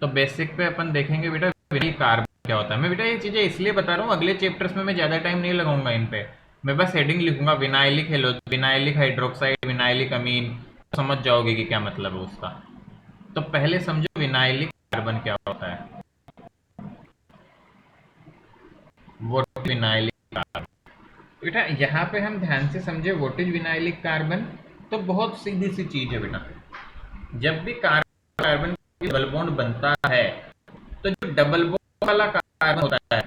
तो बेसिक पे अपन देखेंगे बेटा विनाइलिक कार्बन क्या होता है। मैं बेटा ये चीजें इसलिए बता रहा हूँ, अगले चैप्टर्स में मैं ज्यादा टाइम नहीं लगाऊंगा इन पे, मैं बस हेडिंग लिखूंगा विनाइलिक विनाइलिक हाइड्रोक्साइड, विनाइलिक अमीन, समझ जाओगे कि क्या मतलब है उसका। तो पहले समझो विनाइलिक कार्बन क्या होता है। व्हाट विनाइलिक कार्बन, बेटा यहाँ पे हम ध्यान से समझे व्हाट इज विनाइलिक कार्बन। तो बहुत सीधी सी चीज है बेटा, जब भी कार्बन डबल बॉन्ड बनता है तो जो डबल बॉन्ड वाला कार्बन होता है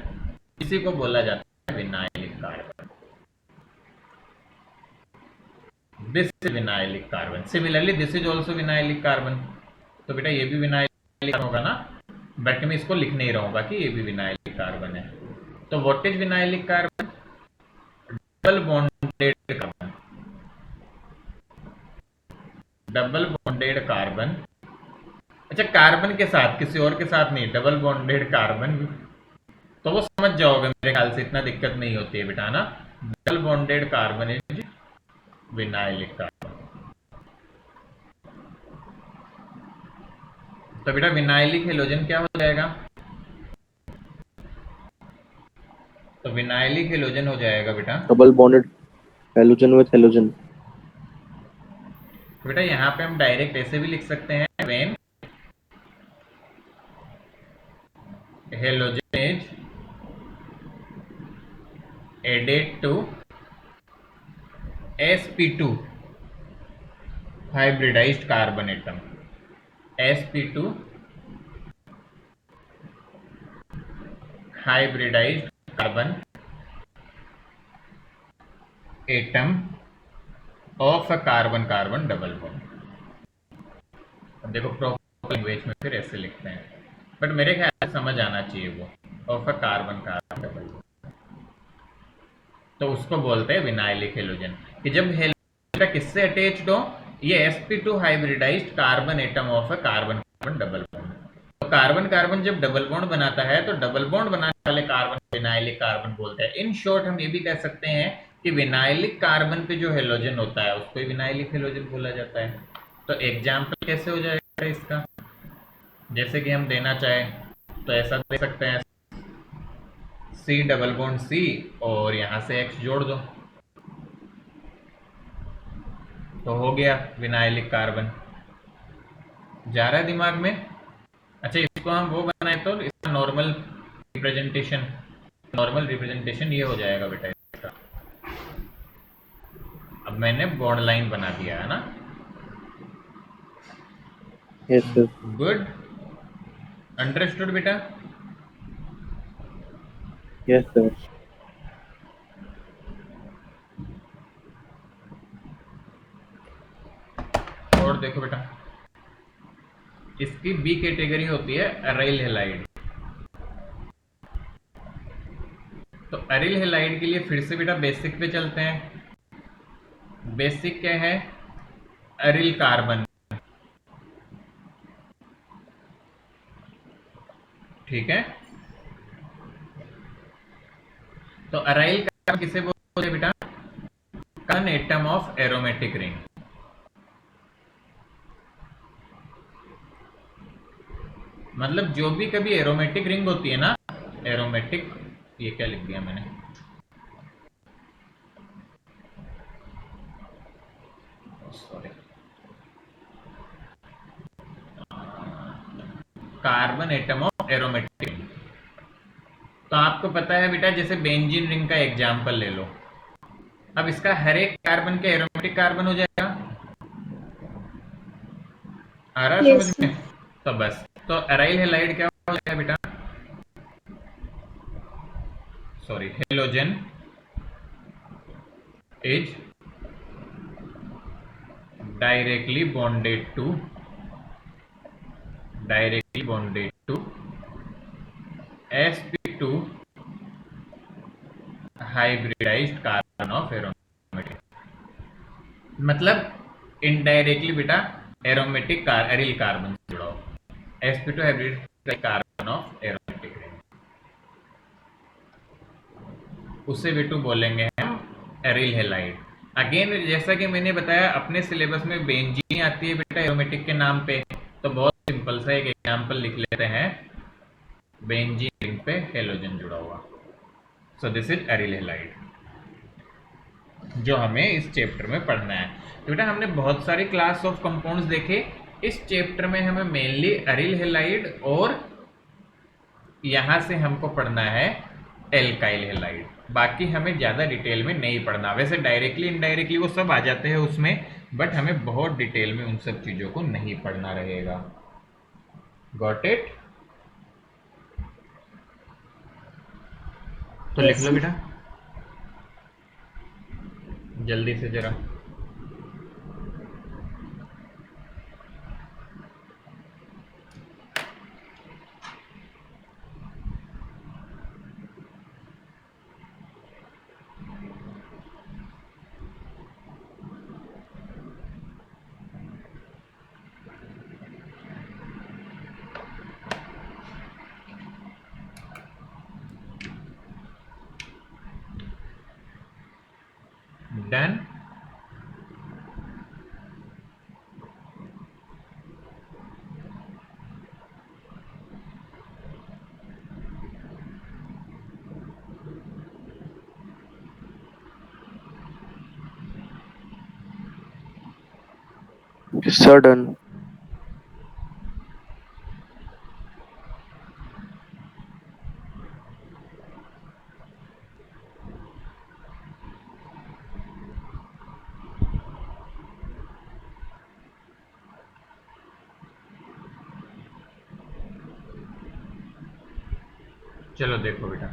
इसी को बोला जाता है vinylic carbon. This is vinylic carbon, similarly this is also vinylic carbon. तो बेटा ये भी विनाइलिक होगा ना, बट मैं इसको लिख नहीं रहूंगा कि ये भी विनाइलिक कार्बन है। तो what is vinylic carbon, double bonded carbon, double bonded carbon. अच्छा कार्बन के साथ, किसी और के साथ नहीं, डबल बॉन्डेड कार्बन। तो वो समझ जाओगे मेरे ख्याल से, इतना दिक्कत नहीं होती है बेटा ना। Double bonded carbon is vinylic carbon. तो बेटा विनाइलिक हेलोजन क्या हो जाएगा, तो विनाइलिक हेलोजन हो जाएगा बेटा double bonded halogen with halogen. बेटा यहाँ पे हम डायरेक्ट ऐसे भी लिख सकते हैं, when halogen is added to sp2 hybridized carbon atom, sp2 hybridized carbon atom of a carbon carbon double bond. अब देखो प्रॉपर लैंग्वेज में फिर ऐसे लिखते हैं, बट मेरे ख्याल से समझ आना चाहिए वो, of a carbon carbon double bond. तो उसको बोलते हैं विनाइलिक हेलोजन, कि जब हेलोजन किससे अटैच्ड हो, ये sp2 hybridized carbon atom of a carbon carbon double bond. तो कार्बन कार्बन जब डबल बॉन्ड बनाता है तो डबल बॉन्ड बनाने वाले कार्बन विनाइलिक कार्बन बोलते हैं। इन शॉर्ट हम ये भी कह सकते हैं कि विनाइलिक कार्बन पे जो हेलोजन होता है उसको विनाइलिक हेलोजन बोला जाता है। तो एग्जाम्पल कैसे हो जाएगा इसका, जैसे कि हम देना चाहें तो ऐसा दे सकते हैं, C डबल बॉन्ड C और यहाँ से X जोड़ दो तो हो गया विनाइलिक कार्बन। जा रहा है दिमाग में। अच्छा इसको हम वो बनाए तो इसका नॉर्मल रिप्रेजेंटेशन ये हो जाएगा बेटा इसका। अब मैंने बॉन्ड लाइन बना दिया है ना। Yes sir. गुड, अंडरस्टूड बेटा। Yes sir. और देखो बेटा, इसकी बी कैटेगरी होती है अराइल हेलाइड। तो अराइल हेलाइड के लिए फिर से बेटा बेसिक पे चलते हैं। बेसिक क्या है, अराइल कार्बन, ठीक है। तो अराइल कार्बन किसे बोलते हैं बेटा, कन एटम ऑफ एरोमेटिक रिंग। मतलब जो भी कभी एरोमेटिक रिंग होती है ना, एरोमेटिक, ये क्या लिख दिया मैंने, sorry, carbon atom of aromatic ring. तो आपको पता है बेटा जैसे बेंजीन रिंग का एग्जांपल ले लो, अब इसका हर एक कार्बन के एरोमेटिक कार्बन हो जाएगा, आ रहा है समझ में। तो बस, तो अराइल हेलाइड क्या हो जाएगा बेटा, sorry, halogen is directly bonded to sp2 hybridized carbon of aromatic. मतलब इनडायरेक्टली बेटा एरोमेटिक अरिल कार्बन से जुड़ा हो, sp2 hybridized carbon of aromatic ring, उसे बेटू बोलेंगे हम अरिल हेलाइड। अगेन जैसा कि मैंने बताया अपने सिलेबस में बेंजीन आती है बेटा एरोमेटिक के नाम पे, तो बहुत सिंपल सा एक एग्जाम्पल लिख लेते हैं, बेंजीन रिंग पे हेलोजन जुड़ा हुआ। सो दिस इज एरिल हैलाइड, जो हमें इस चैप्टर में पढ़ना है। तो बेटा हमने बहुत सारी क्लास ऑफ कंपाउंड्स देखे, इस चैप्टर में हमें मेनली एरिल हैलाइड और यहाँ से हमको पढ़ना है एल्काइल हैलाइड। बाकी हमें ज़्यादा डिटेल में नहीं पढ़ना, वैसे डायरेक्टली इनडायरेक्टली वो सब आ जाते हैं उसमें, बट हमें बहुत डिटेल में उन सब चीज़ों को नहीं पढ़ना रहेगा। Got it? तो लिख लो बेटा जल्दी से जरा। डन। Sir, done. चलो देखो बेटा,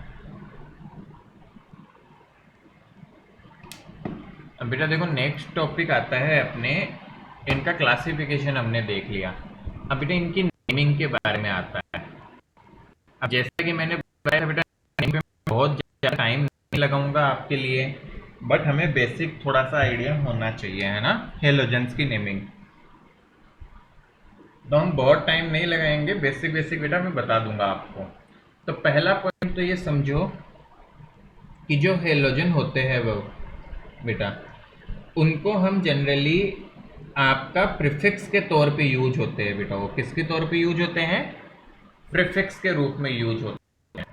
अब बेटा देखो नेक्स्ट टॉपिक आता है अपने, इनका क्लासिफिकेशन हमने देख लिया। अब बेटा इनकी नेमिंग के बारे में आता है। अब जैसा कि मैंने बताया था बेटा, नेमिंग में बहुत ज़्यादा टाइम नहीं लगाऊंगा आपके लिए, बट हमें बेसिक थोड़ा सा आइडिया होना चाहिए, है ना, हेलोजेंस की नेमिंग। तो हम बहुत टाइम नहीं लगाएंगे, बेसिक बेसिक बेटा मैं बता दूंगा आपको। तो पहला पॉइंट तो ये समझो कि जो हेलोजन होते हैं वो बेटा, उनको हम जनरली आपका प्रीफिक्स के तौर पे यूज होते हैं बेटा। वो किसके तौर पे यूज होते हैं? प्रीफिक्स के रूप में यूज होते हैं।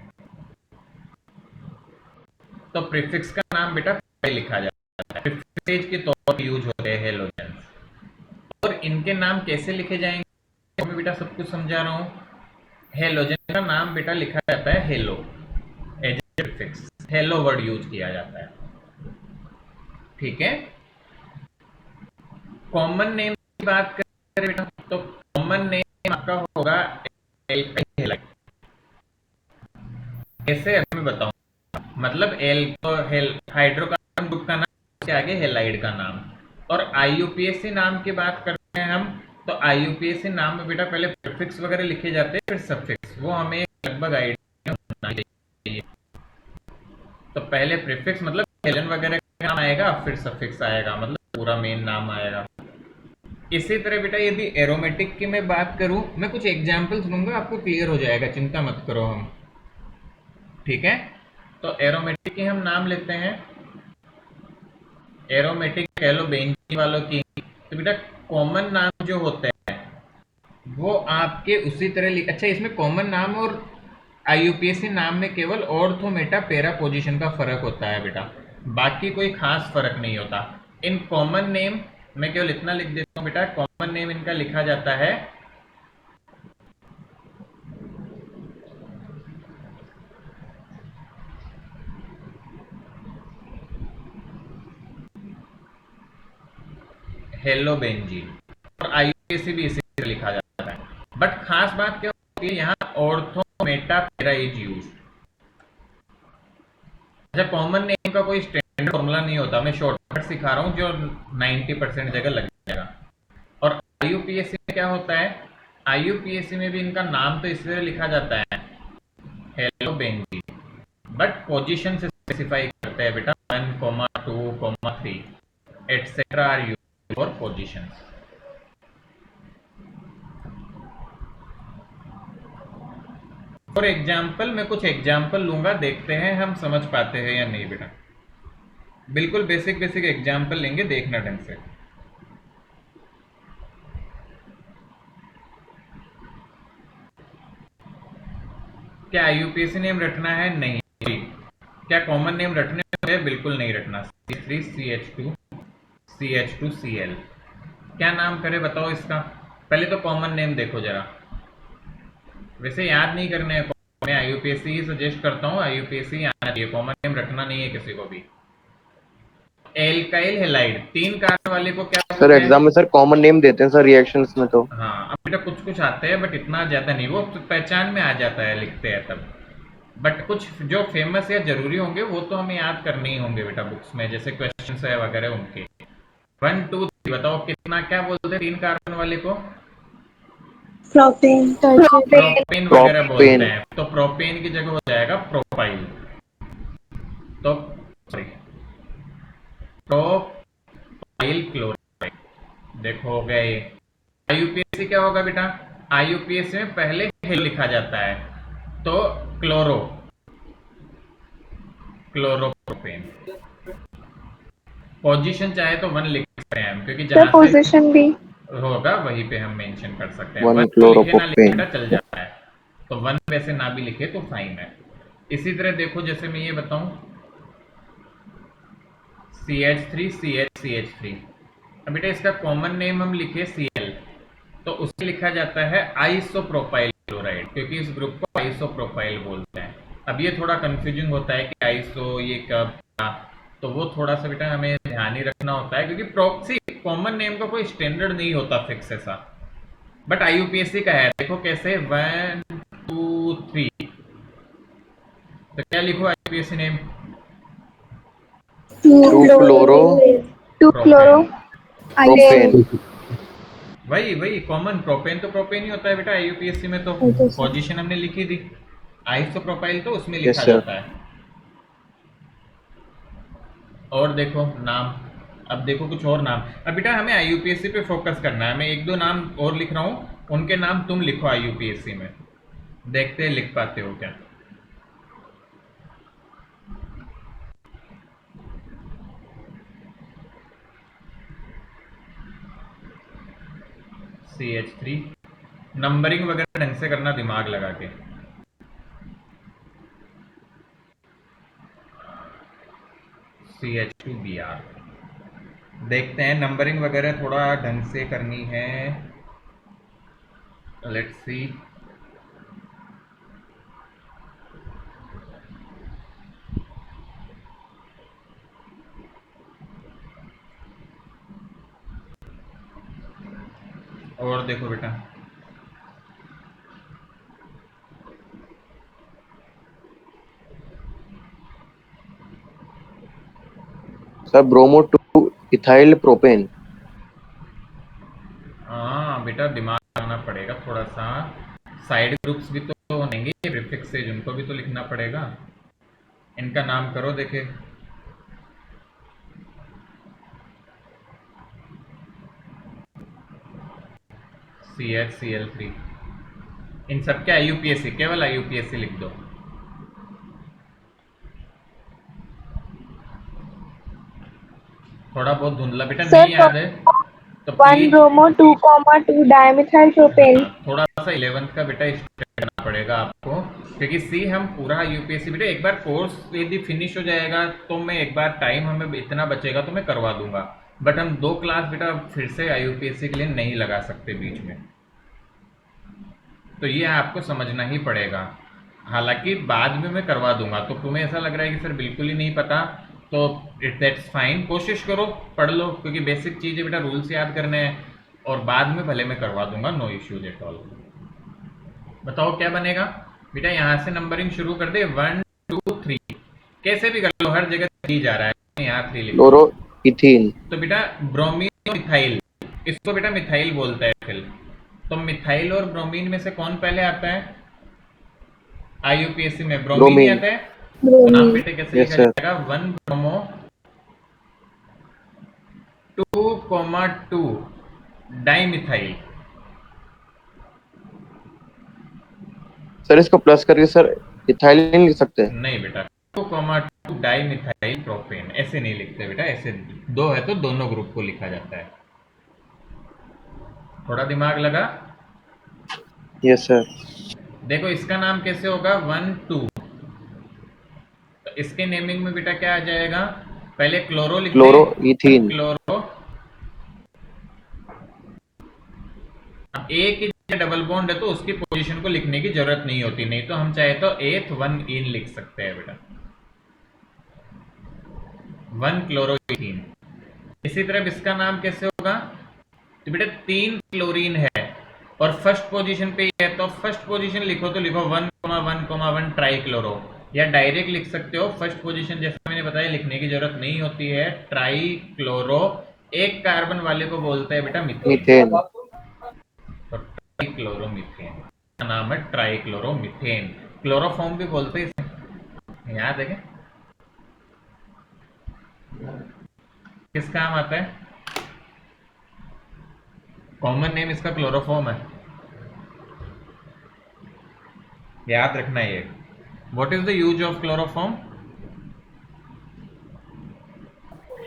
तो प्रीफिक्स का नाम बेटा पहले लिखा जाता है, प्रीफिक्स के तौर पे यूज होते हैं हेलोजन। और इनके नाम कैसे लिखे जाएंगे मैं बेटा सब कुछ समझा रहा हूँ। हेलोजन का नाम बेटा लिखा जाता है halo, as a prefix, halo word use किया जाता है, ठीक है। कॉमन नेम की बात करें बेटा, तो कॉमन नेम आपका होगा एल्काइल हैलाइड। कैसे मैं बताऊं, मतलब हाइड्रोकार्बन ग्रुप का नाम, उसके आगे हैलाइड का नाम। और आईयूपीएसी नाम की बात करते हैं हम, तो आईयूपीएसी नाम में बेटा पहले प्रीफिक्स वगैरह लिखे जाते हैं, फिर सफिक्स, वो हमें लगभग आइडिया होना चाहिए। तो पहले प्रीफिक्स मतलब हेलन वगैरह का नाम आएगा, फिर सफिक्स आएगा, मतलब पूरा मेन नाम आएगा। इसी तरह बेटा यदि एरोमेटिक की मैं बात करूं, मैं कुछ एग्जांपल्स लूंगा, आपको क्लियर हो जाएगा, चिंता मत करो हम, ठीक है। तो एरोमेटिक के हम नाम लेते हैं, एरोमेटिक कह लो बेंजीन वालों की। तो बेटा कॉमन नाम जो होते हैं वो आपके उसी तरह अच्छा, इसमें कॉमन नाम और आईयूपीएसी नाम में केवल ऑर्थो मेटा पैरा पोजीशन का फर्क होता है बेटा, बाकी कोई खास फर्क नहीं होता। इन कॉमन नेम मैं केवल इतना लिख देता हूँ बेटा, कॉमन नेम इनका लिखा जाता है हेलो बेंजीन, और आईयूपीएसी भी इसी तरह लिखा जाता है। बट खास बात क्या होती है, यहाँ ortho Meta para is use. अच्छा, कॉमन नेम का कोई स्टैंडर्ड फॉर्मूला नहीं होता, मैं शॉर्टकट सिखा रहा हूँ जो 90% जगह लग जाएगा। और आईयूपीएसी में क्या होता है, आईयूपीएसी में भी इनका नाम तो इस तरह लिखा जाता है हेलो बेंजीन, बट पोजीशन से स्पेसिफाई करते हैं बेटा 1, 2, 3 etcetera are used for positions. For example मैं कुछ एग्जाम्पल लूंगा, देखते हैं हम समझ पाते हैं या नहीं बेटा। बिल्कुल बेसिक बेसिक एग्जाम्पल लेंगे, देखना ढंग से। क्या IUPAC नेम रटना है? नहीं। क्या कॉमन नेम रटने होंगे? बिल्कुल नहीं रटना। C3CH2 CH2Cl। क्या नाम करे बताओ इसका? पहले तो कॉमन नेम देखो जरा, वैसे याद नहीं करने हैं, मैं IUPAC ही सजेस्ट करता हूँ, IUPAC आना चाहिए, कॉमन नेम रटना नहीं है किसी को भी। एल्काइल हेलाइड, 3 कार्बन वाले को क्या सर बोलते हैं? एग्जाम में सर कॉमन नेम देते हैं सर रिएक्शंस में तो। हाँ, अब बेटा कुछ कुछ आते हैं बट इतना ज्यादा नहीं, वो तो पहचान में आ जाता है, लिखते हैं तब। बट कुछ जो फेमस या जरूरी होंगे वो तो हमें याद करने ही होंगे बेटा बुक्स में, जैसे क्वेश्चन है वगैरह उनके। 1 2 3 बताओ कितना, क्या बोलते हैं 3 कार्बन वाले को? प्रोपेन टर्टेन प्रोपेन वगैरह बोलते प्रोपेन। हैं, तो प्रोपेन की जगह हो जाएगा प्रोपाइल। तो सॉरी, प्रोपाइल क्लोराइड। देखो हो गया ये। IUPAC क्या होगा बेटा? IUPAC में पहले हेलो लिखा जाता है, तो क्लोरोप्रोपेन। पोजीशन चाहे तो 1 लिख सकते हैं हम, क्योंकि सर जहां से पोजीशन भी। होगा वहीं पे हम मेंशन कर सकते हैं। 1 1 तो लिखे ना लिखे क्लोरोप्रोपेन। बेटा चल जाता है, तो 1 वैसे ना भी लिखे तो फाइन है। इसी तरह देखो, जैसे मैं ये बताऊं, CH3 अब बेटा इसका कॉमन नेम हम लिखे Cl, तो उससे लिखा जाता है आइसोप्रोपाइल क्लोराइड, क्योंकि इस ग्रुप को आइसोप्रोपाइल बोलते हैं। अब ये थोड़ा कंफ्यूजिंग होता है कि आइसो ये कब था, तो वो थोड़ा सा बेटा हमें ध्यान ही रखना होता है, क्योंकि प्रॉक्सी कॉमन नेम का कोई स्टैंडर्ड नहीं होता फिक्स ऐसा, बट IUPAC का है। देखो कैसे, 1 2 3, तो क्या लिखो IUPAC name? 2 chloro 2 chloro propane. Propane. वही कॉमन प्रोपेन, तो प्रोपेन ही होता है बेटा IUPAC में, तो पोजीशन हमने लिखी थी। आइसोप्रोपाइल तो उसमें यस लिखा सर। जाता है। और देखो नाम, अब देखो कुछ और नाम। अब बेटा हमें IUPAC पे फोकस करना है, मैं 1 2 नाम और लिख रहा हूँ, उनके नाम तुम लिखो IUPAC में, देखते हैं लिख पाते हो क्या। CH3, नंबरिंग वगैरह ढंग से करना दिमाग लगा के। CH2Br, देखते हैं नंबरिंग वगैरह थोड़ा ढंग से करनी है। Let's see. और देखो बेटा, सर ब्रोमो 2 इथाइल प्रोपेन। हाँ बेटा दिमाग लगाना पड़ेगा थोड़ा सा, साइड ग्रुप्स भी तो होंगे प्रीफिक्स से, जिनको भी तो लिखना पड़ेगा। इनका नाम करो देखे। CHCl3, इन सब के IUPAC, केवल IUPAC लिख दो। थोड़ा बहुत धुंधला बेटा सर नहीं याद है तो 1 प्लीज, ब्रोमो 2,2 डायमिथाइल प्रोपेन। थोड़ा सा 11th का बेटा स्टडी करना पड़ेगा आपको, क्योंकि सी हम पूरा IUPAC बेटा एक बार कोर्स यदि फिनिश हो जाएगा तो मैं एक बार टाइम हमें इतना बचेगा तो मैं करवा दूंगा, बट हम 2 क्लास बेटा फिर से IUPAC के लिए नहीं लगा सकते बीच में, तो ये आपको समझना ही पड़ेगा। हालांकि बाद में मैं करवा दूंगा, तो तुम्हें ऐसा लग रहा है कि सर बिल्कुल ही नहीं पता, तो दैट्स फाइन, कोशिश करो पढ़ लो, क्योंकि बेसिक चीज़ें बेटा रूल्स याद करने हैं, और बाद में भले मैं करवा दूंगा, नो इश्यूज एट ऑल। बताओ क्या बनेगा बेटा, यहाँ से नंबरिंग शुरू कर दे, 1 2 3, कैसे भी कर लो, हर जगह 3 जा रहा है, यहाँ 3 लिख क्लोरो लो। इथीन। तो बेटा ब्रोमीन और मिथाइल, इसको बेटा मिथाइल बोलता है फिर, तो मिथाइल और ब्रोमीन में से कौन पहले आता है? IUPAC में ब्रोमीन ही ब्रोमीन। आता है, तो नाम बेटे कैसे यस लिखा सर। जाएगा? 1 ब्रोमो 2,2 डाइमिथाइल। सर इसको प्लस करके सर इथाइल नहीं लिख सकते? नहीं बेटा, 2,2 डाइमिथाइल प्रोपेन ऐसे नहीं लिखते बेटा, ऐसे 2 है तो दोनों ग्रुप को लिखा जाता है। थोड़ा दिमाग लगा। Yes sir. देखो इसका नाम कैसे होगा, 1 2, तो इसके नेमिंग में बेटा क्या आ जाएगा, पहले क्लोरो लिखते क्लोरो हैं, इथीन। क्लोरो। अब ए की जगह डबल बॉन्ड है तो उसकी पोजीशन को लिखने की जरूरत नहीं होती, नहीं तो हम चाहे तो एथ 1 इन लिख सकते हैं बेटा, 1 क्लोरो इथीन। इसी तरह इसका नाम कैसे होगा, तो बेटा 3 क्लोरीन है और फर्स्ट पोजीशन पे ही है, तो फर्स्ट पोजीशन लिखो तो लिखो 1,1,1 ट्राई क्लोरो, या डायरेक्ट लिख सकते हो फर्स्ट पोजीशन, जैसा मैंने बताया लिखने की जरूरत नहीं होती है, ट्राई क्लोरो। एक कार्बन वाले को बोलते हैं बेटा मीथेन, मीथेन। तो ट्राइक्लोरोमीथेन का नाम है ट्राइक्लोरोमीथेन। क्लोरोफॉर्म भी बोलते हैं इसे, याद है क्या, किस काम आता है, कॉमन नेम इसका क्लोरोफॉर्म है, याद रखना ये। What is the use of chloroform,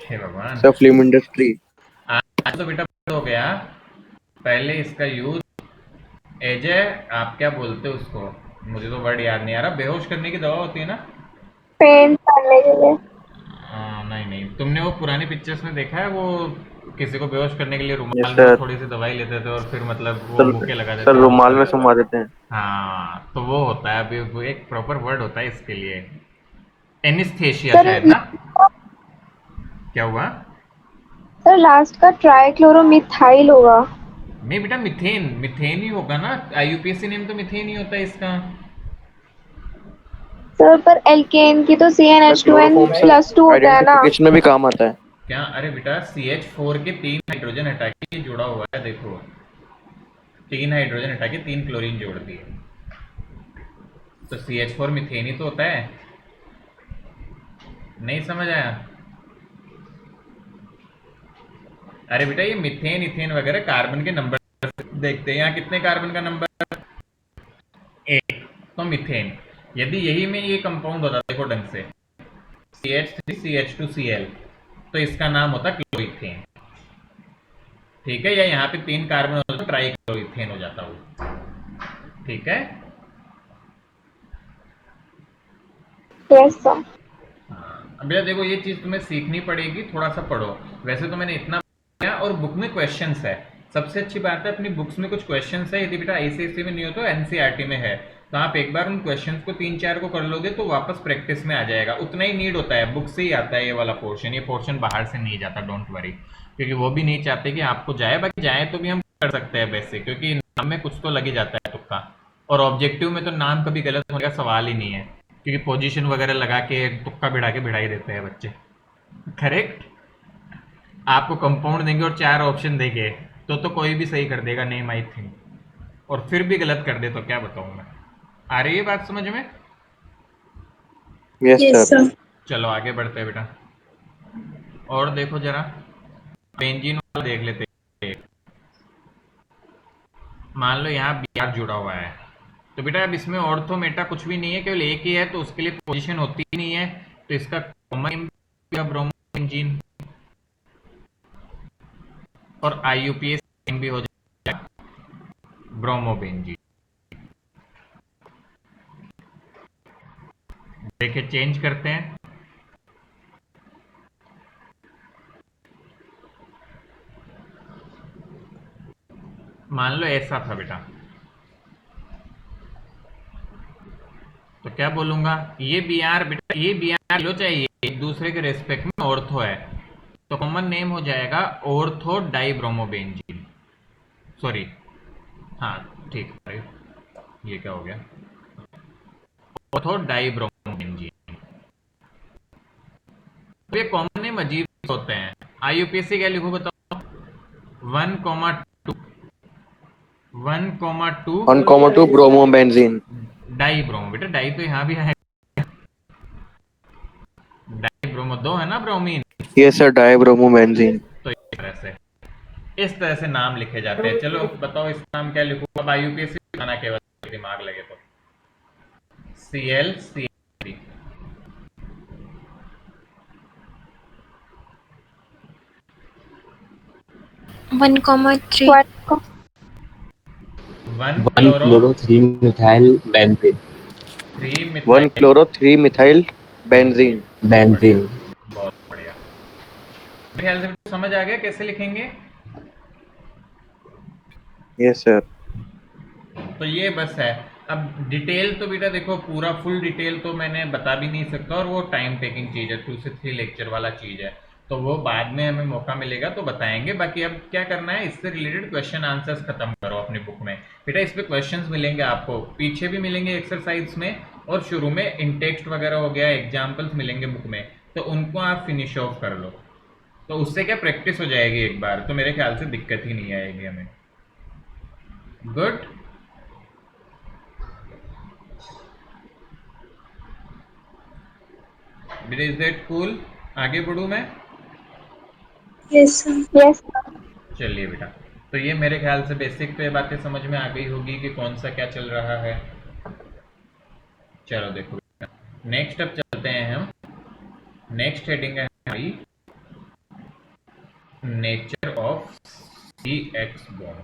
हे भगवान, सर फिल्म इंडस्ट्री। आज तो बेटा हो गया, पहले इसका यूज एज ए, आप क्या बोलते हो उसको, मुझे तो वर्ड याद नहीं आ रहा, बेहोश करने की दवा होती है ना, पेंट करने के लिए। नहीं नहीं, तुमने वो पुरानी पिक्चर्स में देखा है, वो किसी को बेहोश करने के लिए यस रुमाल में वो सर। थोड़ी सी दवाई लेते थे और फिर मतलब वो सर मुक्के लगा देते सर हैं और रुमाल मतलब, में सुमा देते हैं। हाँ तो वो होता है, अभी वो एक प्रॉपर वर्ड होता है इसके लिए, एनिस्थेशिया सर शायद ना, क्या हुआ, सर लास्ट का ट्राइक्लोरोमिथाइल होगा। नहीं बेटा मिथेन, मिथेन ही होगा ना, आईयूपीएसी नेम तो मिथेन ही होता है इसका। सर पर एल्केन की तो क्लोरोफॉर्म सर CnH2n+2 होता है ना। आइडेंटिफिकेशन में भी काम आता है। क्या, अरे बेटा CH4 के 3 हाइड्रोजन हटा के जुड़ा हुआ है, देखो 3 हाइड्रोजन हटा के 3 क्लोरीन जोड़ दिए, तो CH4 मिथेन ही तो होता है, नहीं समझ आया, अरे बेटा ये मिथेन इथेन वगैरह कार्बन के नंबर देखते हैं, यहाँ कितने कार्बन का नंबर, एक, तो मिथेन, यदि यही में ये कंपाउंड होता देखो ढंग से CH3 CH2Cl, तो इसका नाम होता क्लोरीथेन, ठीक है, या यहाँ पे 3 कार्बन होता तो ट्राइक्लोरीथेन हो जाता वो, ठीक है। Yes sir. हाँ, अब यार देखो ये चीज तुम्हें सीखनी पड़ेगी, थोड़ा सा पढ़ो, वैसे तो मैंने इतना किया, और बुक में क्वेश्चंस है, सबसे अच्छी बात है अपनी बुक्स में कुछ क्वेश्चंस है, यदि बेटा आईसीएसई में नहीं हो तो एनसीईआरटी में है, तो आप एक बार उन क्वेश्चंस को 3-4 को कर लोगे तो वापस प्रैक्टिस में आ जाएगा, उतना ही नीड होता है, बुक से ही आता है ये वाला पोर्शन, ये पोर्शन बाहर से नहीं जाता, डोंट वरी, क्योंकि वो भी नहीं चाहते कि आपको जाए, बाकी जाए तो भी हम कर सकते हैं वैसे, क्योंकि नाम में कुछ तो लग ही जाता है तुक्का, और ऑब्जेक्टिव में तो नाम कभी गलत होने का सवाल ही नहीं है, क्योंकि पोजीशन वगैरह लगा के तुक्का भिड़ा के भिड़ा ही देते हैं बच्चे, करेक्ट। आपको कंपाउंड देंगे और 4 ऑप्शन देंगे तो कोई भी सही कर देगा, नेम आई थिंक, और फिर भी गलत कर दे तो क्या बताऊं मैं, आ रही है बात समझ में, यस यस सर। सर। चलो आगे बढ़ते हैं बेटा, और देखो जरा बेंजीन वाला देख लेते हैं, मान लो यहाँ Br जुड़ा हुआ है, तो बेटा अब इसमें ऑर्थो मेटा कुछ भी नहीं है, केवल एक ही है, तो उसके लिए पोजीशन होती ही नहीं है, तो इसका कॉमन ब्रोमो बेंजीन, और आईयूपीए भी हो जाएगा ब्रोमो बेंजीन, देखिए चेंज करते हैं, मान लो ऐसा था बेटा, तो क्या बोलूंगा, ये Br बेटा, ये Br लो चाहिए एक दूसरे के रेस्पेक्ट में ऑर्थो है, तो कॉमन नेम हो जाएगा ऑर्थो डाइब्रोमोबेंजीन, सॉरी, हाँ ठीक है, ये क्या हो गया, ऑर्थो डाइब्रोमोबेंजीन, तो ये कॉमन नेम अजीब होते हैं, आईयूपीएसी क्या लिखो बताओ, 1,2 1,2 ब्रोमोबेंजीन। डाई ब्रोमो, बेटा डाई तो यहाँ भी है, डाई ब्रोमो 2 है ना ब्रोमीन, यस सर डाइब्रोमोबेंजीन। तो इस तरह से नाम लिखे जाते हैं, चलो बताओ इस नाम क्या लिखूं, अब आईयूपीएसी लिखाना केवल दिमाग लगे तो, ClCl3, 1,3 What? One 1 chloro chloro 3 methyl benzene. 3 1 methyl chloro 3 methyl benzene. बढ़िया, Benzene. बहुत बढ़िया। मेरे ख्याल से समझ आ गया कैसे लिखेंगे। Yes sir. तो ये बस है। अब डिटेल तो बेटा देखो, पूरा फुल डिटेल तो मैंने बता भी नहीं सकता, और वो टाइम टेकिंग चीज़ है, 2 से 3 लेक्चर वाला चीज़ है, तो वो बाद में हमें मौका मिलेगा तो बताएंगे। बाकी अब क्या करना है, इससे रिलेटेड क्वेश्चन आंसर्स खत्म करो अपनी बुक में। बेटा इस पे क्वेश्चंस मिलेंगे आपको, पीछे भी मिलेंगे एक्सरसाइज में, और शुरू में इन टेक्स्ट वगैरह हो गया, एग्जाम्पल्स मिलेंगे बुक में, तो उनको आप फिनिश ऑफ कर लो। तो उससे क्या प्रैक्टिस हो जाएगी एक बार, तो मेरे ख्याल से दिक्कत ही नहीं आएगी हमें। गुड। Is that cool? आगे बढ़ूँ मैं? Yes, sir. Yes sir. चलिए बेटा, तो ये मेरे ख्याल से बेसिक पे बातें समझ में आ गई होगी कि कौन सा क्या चल रहा है। चलो देखो बेटा, नेक्स्ट अब चलते हैं हम। नेक्स्ट हेडिंग है हमारी nature of C X bond,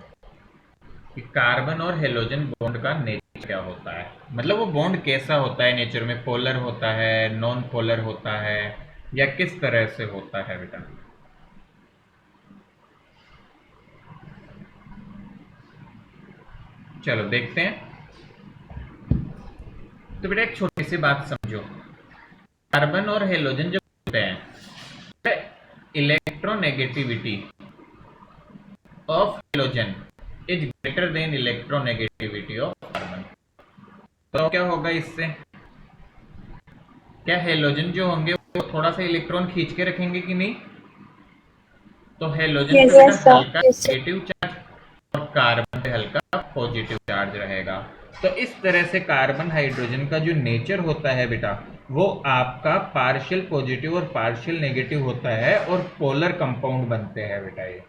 कि कार्बन और हेलोजन बॉन्ड का नेचर क्या होता है, मतलब वो बॉन्ड कैसा होता है नेचर में, पोलर होता है, नॉन पोलर होता है, या किस तरह से होता है बेटा। चलो देखते हैं। तो बेटा एक छोटी सी बात समझो, कार्बन और हेलोजन जब होते हैं, electronegativity of halogen is greater than electronegativity of carbon. तो क्या होगा इससे, क्या हेलोजन जो होंगे वो थोड़ा सा इलेक्ट्रॉन खींच के रखेंगे कि नहीं? तो हेलोजन पे Yes, बेटा यस सर। हल्का yes, sir. नेगेटिव चार्ज, और कार्बन पे हल्का पॉजिटिव चार्ज रहेगा। तो इस तरह से कार्बन हाइड्रोजन का जो नेचर होता है बेटा, वो आपका पार्शियल पॉजिटिव और पार्शियल नेगेटिव होता है, और पोलर कंपाउंड बनते हैं बेटा ये।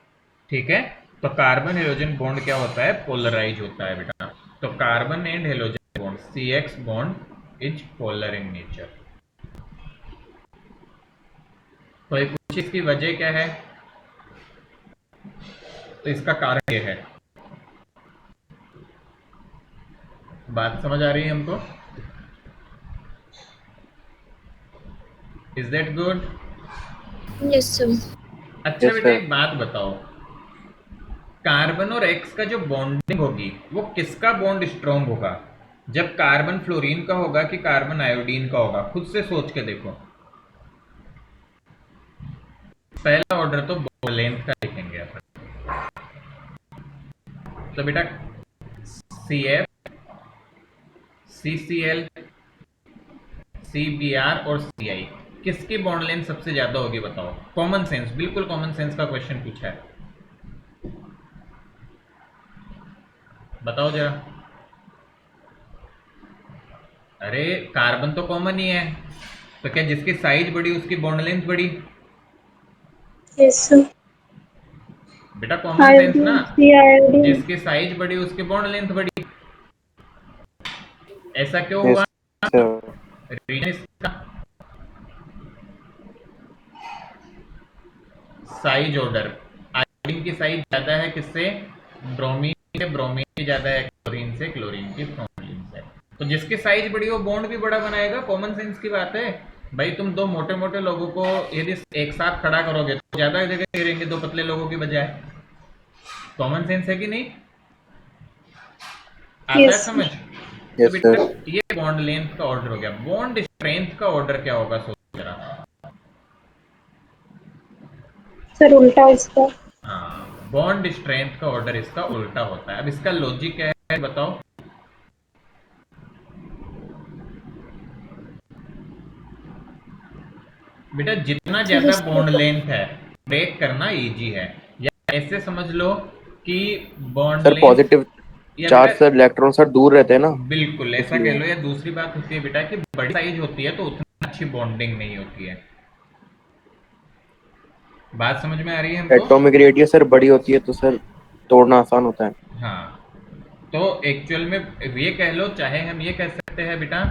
ठीक है, तो कार्बन हेलोजन बॉन्ड क्या होता है, पोलराइज होता है बेटा। तो carbon and halogen bond C X bond is polar in nature. तो ये कुछ इसकी वजह क्या है, तो इसका कारण ये है। बात समझ आ रही है हमको? Is that good? Yes, sir. अच्छा यस बेटा सर। एक बात बताओ, कार्बन और एक्स का जो बॉन्डिंग होगी वो किसका बॉन्ड स्ट्रॉन्ग होगा, जब कार्बन फ्लोरीन का होगा कि कार्बन आयोडीन का होगा? खुद से सोच के देखो। पहला ऑर्डर तो बॉन्ड लेंथ का लिखेंगे अपन। तो बेटा C F, C C L, C B R और सी आई, किसकी बॉन्ड लेंथ सबसे ज्यादा होगी बताओ? कॉमन सेंस, बिल्कुल कॉमन सेंस का क्वेश्चन पूछा है, बताओ जरा। अरे कार्बन तो कॉमन ही है, तो क्या जिसकी साइज बड़ी उसकी बॉन्ड लेंथ बड़ी? Yes, sir. बेटा कॉमन सेंस ना, iodine. जिसकी साइज बड़ी उसकी बॉन्ड लेंथ बड़ी। ऐसा क्यों यस हुआ? सर। रीजन इसका साइज ऑर्डर, आयोडीन की साइज ज्यादा है किससे, ब्रोमीन से, ब्रोमीन की ज्यादा है क्लोरीन से, क्लोरीन की ब्रोमीन से। तो जिसकी साइज बड़ी हो बॉन्ड भी बड़ा बनाएगा, कॉमन सेंस की बात है भाई। तुम दो मोटे मोटे लोगों को यदि एक साथ खड़ा करोगे तो ज्यादा जगह घेरेंगे दो पतले लोगों की बजाय। कॉमन सेंस है कि नहीं? आता है Yes, sir. समझ? तो यस बेटा सर। ये बॉन्ड लेंथ का ऑर्डर हो गया। बॉन्ड स्ट्रेंथ का ऑर्डर क्या होगा सोच जरा। Sir, उल्टा इसका. हाँ, बॉन्ड स्ट्रेंथ का ऑर्डर इसका उल्टा होता है। अब इसका लॉजिक क्या है बताओ। बेटा जितना ज्यादा बॉन्ड लेंथ है ब्रेक करना इजी है, या ऐसे समझ लो कि बॉन्ड सर लेंथ, पॉजिटिव या चार्ज बेटा से इलेक्ट्रॉन सर दूर रहते हैं ना, बिल्कुल ऐसा कह इसलिए। लो, या दूसरी बात होती है बेटा कि बड़ी साइज होती है तो उतनी अच्छी बॉन्डिंग नहीं होती है। बात समझ में आ रही है हमको? एटॉमिक रेडियस सर बड़ी होती है तो सर तोड़ना आसान होता है। हाँ, तो एक्चुअल में ये कह लो, चाहे हम ये कह सकते हैं बेटा,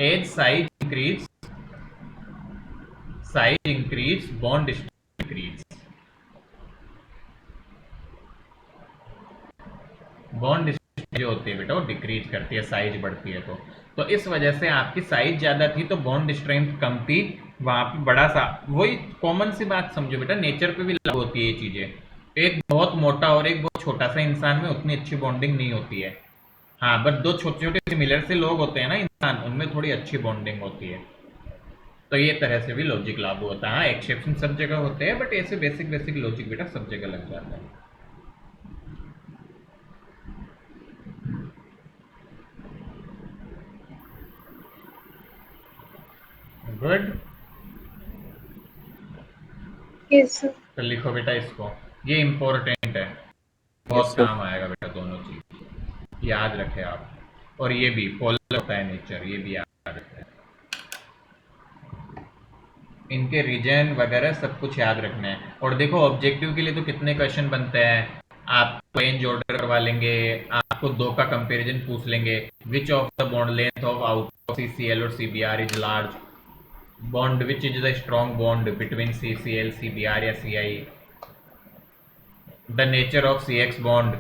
as size increase bond increase. Bond जो होती है बेटा वो डिक्रीज करती है, साइज बढ़ती है। तो इस वजह से आपकी साइज ज़्यादा थी तो बॉन्ड स्ट्रेंथ कम थी, वहाँ पे बड़ा सा, वही कॉमन सी बात समझो बेटा, नेचर पे भी लागू होती है ये चीज़ें। एक बहुत मोटा और एक बहुत छोटा सा इंसान में उतनी अच्छी बॉन्डिंग नहीं होती है। हाँ, बट दो छोटे छोटे सिमिलर से लोग होते हैं ना इंसान, उनमें थोड़ी अच्छी बॉन्डिंग होती है। तो ये तरह से भी लॉजिक लागू होता है। हाँ, एक्सेप्शन सब जगह होते हैं, बट ऐसे बेसिक बेसिक लॉजिक बेटा सब जगह लग जाता है। गुड। Yes, sir. तो लिखो बेटा इसको, ये इम्पोर्टेंट है, बहुत Yes, sir. काम आएगा बेटा, दोनों चीज याद रखे आप। और ये भी पोलर होता है नेचर, ये भी याद रखे। इनके रीजन वगैरह सब कुछ याद रखना है। और देखो ऑब्जेक्टिव के लिए तो कितने क्वेश्चन बनते हैं, आप रेंज ऑर्डर करवा लेंगे, आपको दो का कंपैरिजन पूछ लेंगे, which of the bond length of out of CCl और CBr is large, bond which is the strong bond between CCl CBr या CI, the nature of C X bond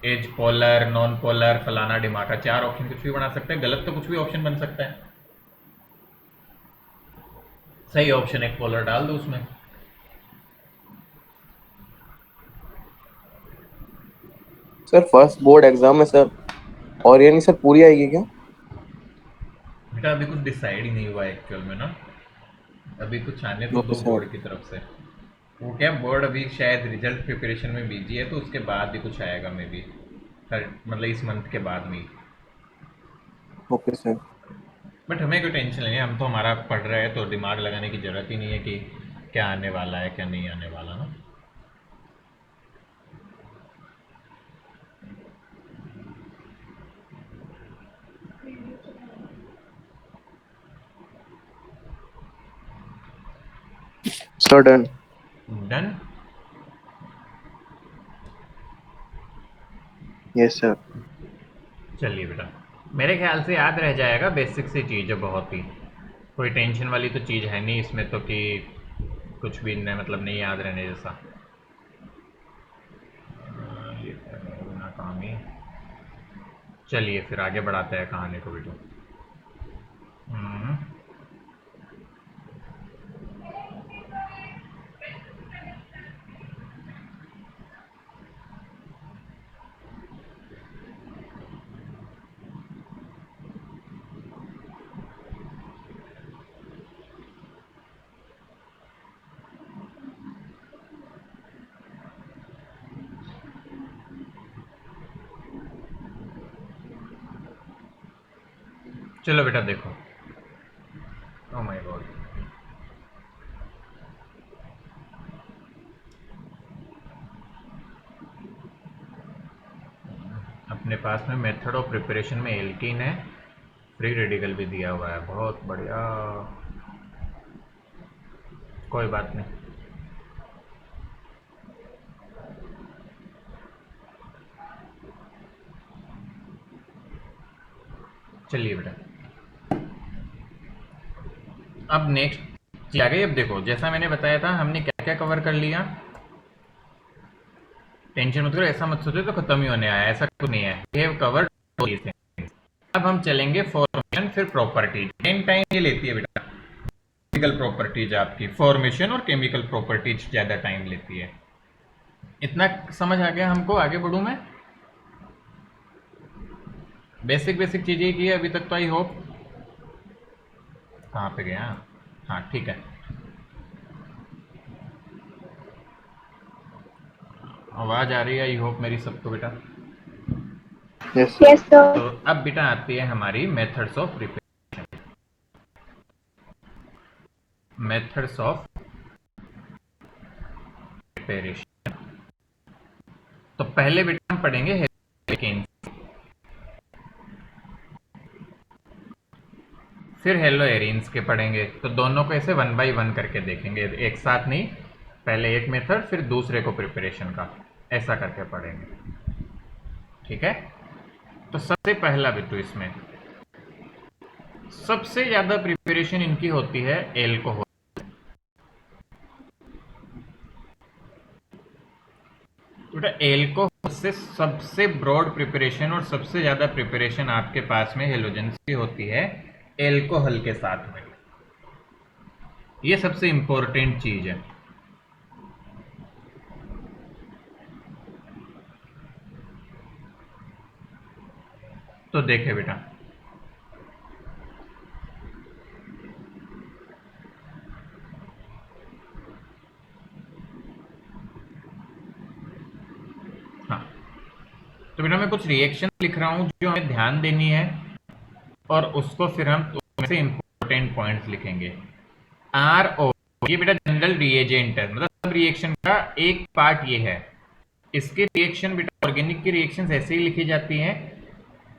is polar non polar फलाना डिमाका। चार option कुछ भी बना सकते हैं, गलत तो कुछ भी ऑप्शन बन सकता है, सही ऑप्शन एक पोलर डाल दो उसमें। सर फर्स्ट बोर्ड एग्जाम में सर, और ये नहीं सर पूरी आएगी क्या? बेटा अभी कुछ डिसाइड ही नहीं हुआ एक्चुअल में ना, अभी कुछ आने तो ओके दो सर। बोर्ड की तरफ से। वो क्या, बोर्ड अभी शायद रिजल्ट प्रिपरेशन में बिजी है, तो उसके बाद ही कुछ आएगा मे बी, मतलब इस मंथ के बाद में ही। Okay sir. बट हमें कोई टेंशन नहीं है, हम तो हमारा पढ़ रहे हैं तो दिमाग लगाने की ज़रूरत ही नहीं है कि क्या आने वाला है क्या नहीं आने वाला ना। Sir done. Done. Yes sir. चलिए बेटा, मेरे ख्याल से याद रह जाएगा, बेसिक सी चीज़ है बहुत ही, कोई टेंशन वाली तो चीज़ है नहीं इसमें तो कि कुछ भी न, मतलब नहीं याद रहने जैसा। ये ना काम ही। चलिए फिर आगे बढ़ाते हैं कहानी को बेटो। चलो बेटा देखो, ओह माय गॉड, अपने पास में मेथड ऑफ प्रिपरेशन में एल्कीन है, फ्री रेडिकल भी दिया हुआ है, बहुत बढ़िया, कोई बात नहीं। चलिए बेटा, अब नेक्स्ट चीज आ गई। अब देखो जैसा मैंने बताया था, हमने क्या क्या कवर कर लिया, टेंशन मत करो, ऐसा मत सोचो तो खत्म ही होने आया, ऐसा कुछ नहीं है, we have covered all these things. अब हम चलेंगे फॉर्मेशन फिर प्रॉपर्टीज। मेन टाइम ये लेती है बेटा केमिकल प्रॉपर्टीज, आपकी फॉर्मेशन और केमिकल प्रॉपर्टीज ज़्यादा टाइम लेती है। इतना समझ आ गया हमको, आगे बढ़ूँ मैं? बेसिक बेसिक चीज़ें की है अभी तक तो, आई होप। कहाँ पे गया? हाँ ठीक है, आवाज़ आ रही है आई होप मेरी सबको बेटा। Yes yes sir. सर। तो अब बेटा आती है हमारी methods of preparation. Methods of preparation, तो पहले बेटा हम पढ़ेंगे एल्केन्स, फिर हेलो एरीन्स के पढ़ेंगे। तो दोनों को ऐसे 1 बाय 1 करके देखेंगे, एक साथ नहीं, पहले एक मेथड फिर दूसरे को प्रिपरेशन का, ऐसा करके पढ़ेंगे, ठीक है? तो सबसे पहला बिट्टू, इसमें सबसे ज़्यादा प्रिपरेशन इनकी होती है एल्कोहल। बेटा एल्कोहल सबसे ब्रॉड प्रिपरेशन और सबसे ज़्यादा प्रिपरेशन आपके पास में हेलोजेंस की होती है एल्कोहल के साथ में। ये सबसे इंपॉर्टेंट चीज है। तो देखे बेटा, हाँ, तो बेटा मैं कुछ रिएक्शन लिख रहा हूं जो हमें ध्यान देनी है और उसको फिर हम से इंपॉर्टेंट पॉइंट्स लिखेंगे। RO ये बेटा जनरल रिएजेंट है, मतलब सब रिएक्शन का एक पार्ट ये है। इसके रिएक्शन बेटा ऑर्गेनिक की रिएक्शन ऐसे ही लिखी जाती हैं।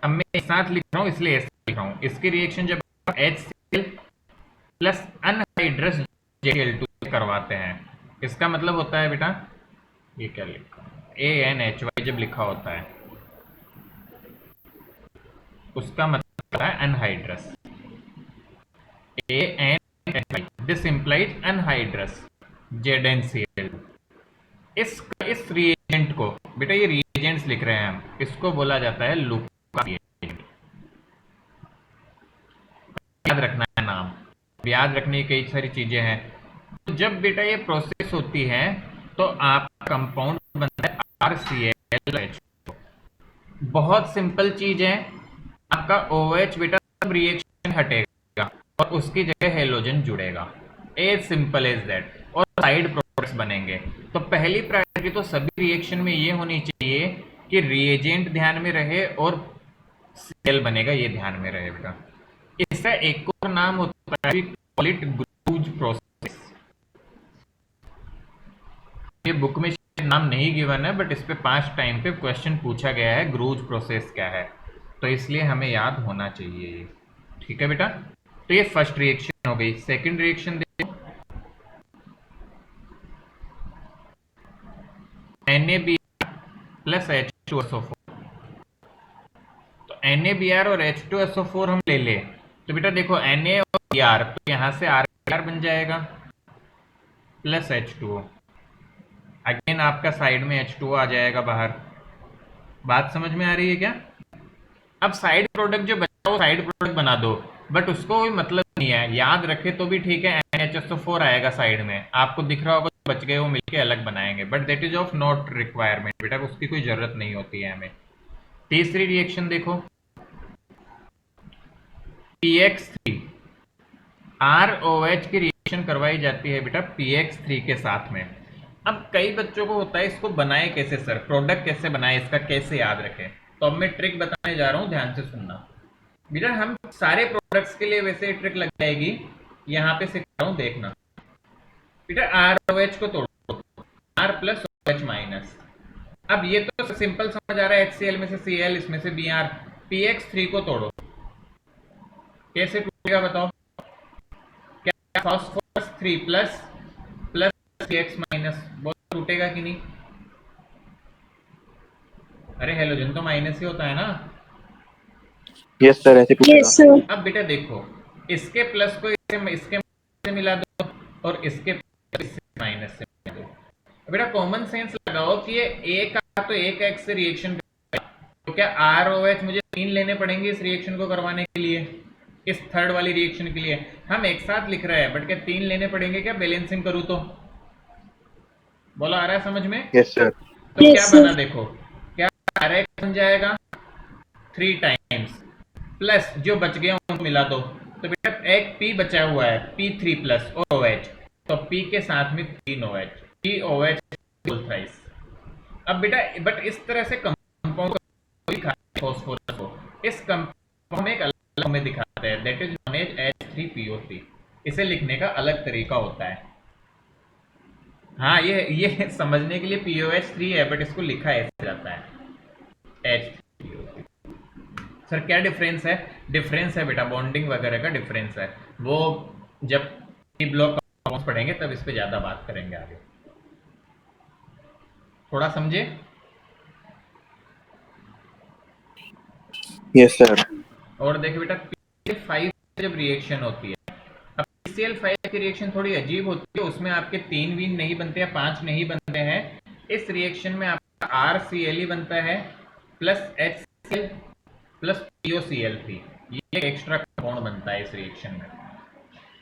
अब मैं एक साथ लिख रहा हूँ इसलिए ऐसे लिख रहा हूँ। इसकी रिएक्शन जब HCl प्लस अनहाइड्रस JCl2 करवाते हैं, इसका मतलब होता है बेटा, ये क्या लिखा ANHY जब लिखा होता है उसका मतलब होता है anhydrous ANHY, this implies anhydrous ZnCl। इस रिएजेंट को बेटा, ये रिएजेंट्स लिख रहे हैं हम, इसको बोला जाता है लुका रिएजेंट। याद रखना है नाम, याद रखने की कई सारी चीजें हैं। तो जब बेटा ये प्रोसेस होती है तो आपका कंपाउंड बनता है RClH। बहुत सिंपल चीज है, आपका OH बेटा सब रिएक्शन हटेगा और उसकी जगह हेलोजन जुड़ेगा, एज सिंपल एज दैट, और साइड प्रोडक्ट्स बनेंगे। तो पहली प्रायोरिटी तो सभी रिएक्शन में ये होनी चाहिए कि रिएजेंट ध्यान में रहे और Cl बनेगा, ये ध्यान में रहे बेटा। इसका एक और नाम होता है ग्रूज प्रोसेस। ये बुक में नाम नहीं गिवन है, बट इस पे 5 टाइम पे क्वेश्चन पूछा गया है ग्रूज प्रोसेस क्या है, तो इसलिए हमें याद होना चाहिए ये। ठीक है बेटा, तो ये फर्स्ट रिएक्शन हो गई। सेकंड रिएक्शन देखो, NaBr प्लस H2SO4। तो NaBr और H2SO4 हम ले ले तो बेटा देखो Na और Br, तो यहां से R बन जाएगा प्लस H2O। अगेन आपका साइड में H2O आ जाएगा बाहर। बात समझ में आ रही है क्या? अब साइड प्रोडक्ट जो बचा वो साइड प्रोडक्ट बना दो, बट उसको कोई मतलब नहीं है, याद रखे तो भी ठीक है। NHSO4 आएगा साइड में, आपको दिख रहा होगा, बच गए वो मिलके अलग बनाएंगे, but that is of not requirement बेटा, उसकी कोई जरूरत नहीं होती है हमें। तीसरी रिएक्शन देखो, PX3 ROH की रिएक्शन करवाई जाती है बेटा PX3 के साथ में। अब कई बच्चों को होता है इसको बनाए कैसे सर, प्रोडक्ट कैसे बनाए, इसका कैसे याद रखें, तो अब मैं ट्रिक बताने जा रहा हूं, ध्यान से सुनना बेटा। हम सारे प्रोडक्ट्स के लिए वैसे ट्रिक लग जाएगी, यहाँ पे सिखा रहा हूं, देखना बेटा। ROH को तोड़ो, R प्लस OH माइनस। अब ये तो सिंपल समझ आ रहा है, HCl में से Cl, इसमें से Br। PX3 को तोड़ो, कैसे टूटेगा बताओ? क्या phosphorus 3 plus plus CX minus, बहुत टूटेगा कि नहीं? अरे हेलोजन तो माइनस ही होता है ना। यस सर, ऐसे यस सर। अब बेटा देखो, इसके प्लस को इसके से मिला दो और इसके माइनस से मिला दो। बेटा कॉमन सेंस लगाओ कि ये एक तो एक एक्स से रिएक्शन करेगा, तो क्या ROH मुझे 3 लेने पड़ेंगे इस रिएक्शन को करवाने के लिए, इस थर्ड वाली रिएक्शन के लिए। हम एक साथ लिख रहे हैं, बट क्या 3 लेने पड़ेंगे क्या बैलेंसिंग करूं तो? बोला आ रहा है समझ में? Yes sir. तो Yes, क्या sir. बना देखो, क्या RH बन जाएगा 3 टाइम्स, प्लस जो बच गया उनको मिला दो, तो बेटा एक P बचा हुआ है P3 प्लस और OH, तो P के साथ में 3 OH, POH थ्राइस। अब बेटा बट इस तरह से कंपाउंड फॉस्फोरस को इस कंपाउंड में एक अलग में दिखाते हैं, that is known as H3PO3। इसे लिखने का अलग तरीका होता है। हाँ, ये समझने के लिए POH3 है, बट इसको लिखा ऐसे जाता है H3PO3। सर क्या डिफरेंस है? डिफरेंस है बेटा बॉन्डिंग वगैरह का डिफरेंस है, वो जब ब्लॉक कंपाउंड्स पढ़ेंगे तब इस पे ज्यादा बात करेंगे आगे, थोड़ा समझे? Yes sir. और देखिए बेटा PCl5 जब रिएक्शन होती है, अब PCl5 की रिएक्शन थोड़ी अजीब होती है, उसमें आपके 3 वीन नहीं बनते या 5 नहीं बनते हैं। इस रिएक्शन में आप RCl ही बनता है प्लस HCl प्लस POCl3, ये एक्स्ट्रा कंपाउंड बनता है इस रिएक्शन में,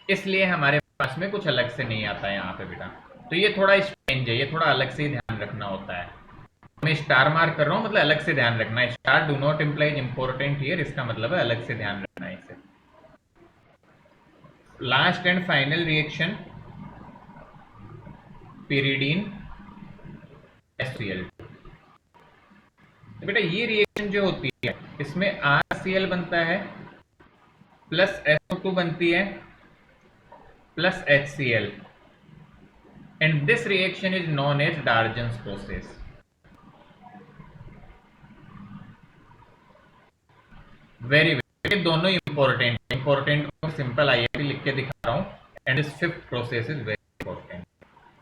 इसलिए हमारे पास में कुछ अलग से नहीं आता है यहाँ पे बेटा। तो ये थोड़ा स्ट्रेंज है, ये थोड़ा अलग से ही ध्यान रखना होता है। मैं स्टार मार्क कर रहा हूँ, मतलब अलग से ध्यान रखना है। Star do not implies important here, इसका मतलब है अलग से ध्यान रखना है इसे। Last and final reaction pyridine HCl। तो बेटा ये रिएक्शन जो होती है इसमें RCl बनता है प्लस SO2 बनती है plus HCl, and this reaction is known as Darzens process. Very very, दोनों इंपॉर्टेंट को सिंपल IIT लिख के दिखा रहा हूं, and this fifth process is very important.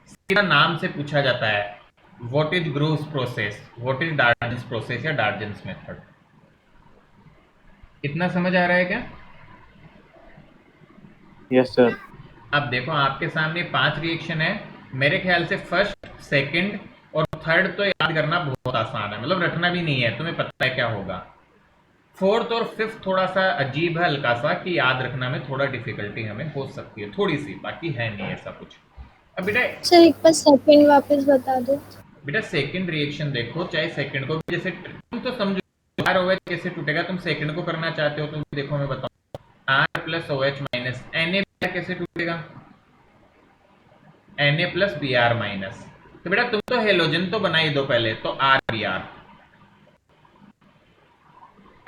सीधा नाम से पूछा जाता है what is Groves process, what is Darzens process या डार्जन्स मेथड। इतना समझ आ रहा है क्या? Yes sir. अब देखो आपके सामने 5 रिएक्शन है, मेरे ख्याल से फर्स्ट, सेकंड और थर्ड तो याद करना बहुत आसान है, मतलब रटना भी नहीं है, तुम्हें पता है क्या होगा। फोर्थ और फिफ्थ थोड़ा सा अजीब है, हल्का सा, कि याद रखना में थोड़ा डिफिकल्टी हमें हो सकती है थोड़ी सी, बाकी है नहीं ऐसा कुछ। अब बेटा सर एक बार सेकंड वापस बता दो। बेटा सेकंड रिएक्शन देखो, चाहे सेकंड को जैसे तुम तो समझो ROH कैसे टूटेगा, तुम सेकंड को करना चाहते हो तो देखो मैं बताऊं, R plus OH minus Na कैसे टूटेगा, Na प्लस Br माइनस। तो बेटा तुम तो हेलोजन तो बना ही दो पहले, तो RBr।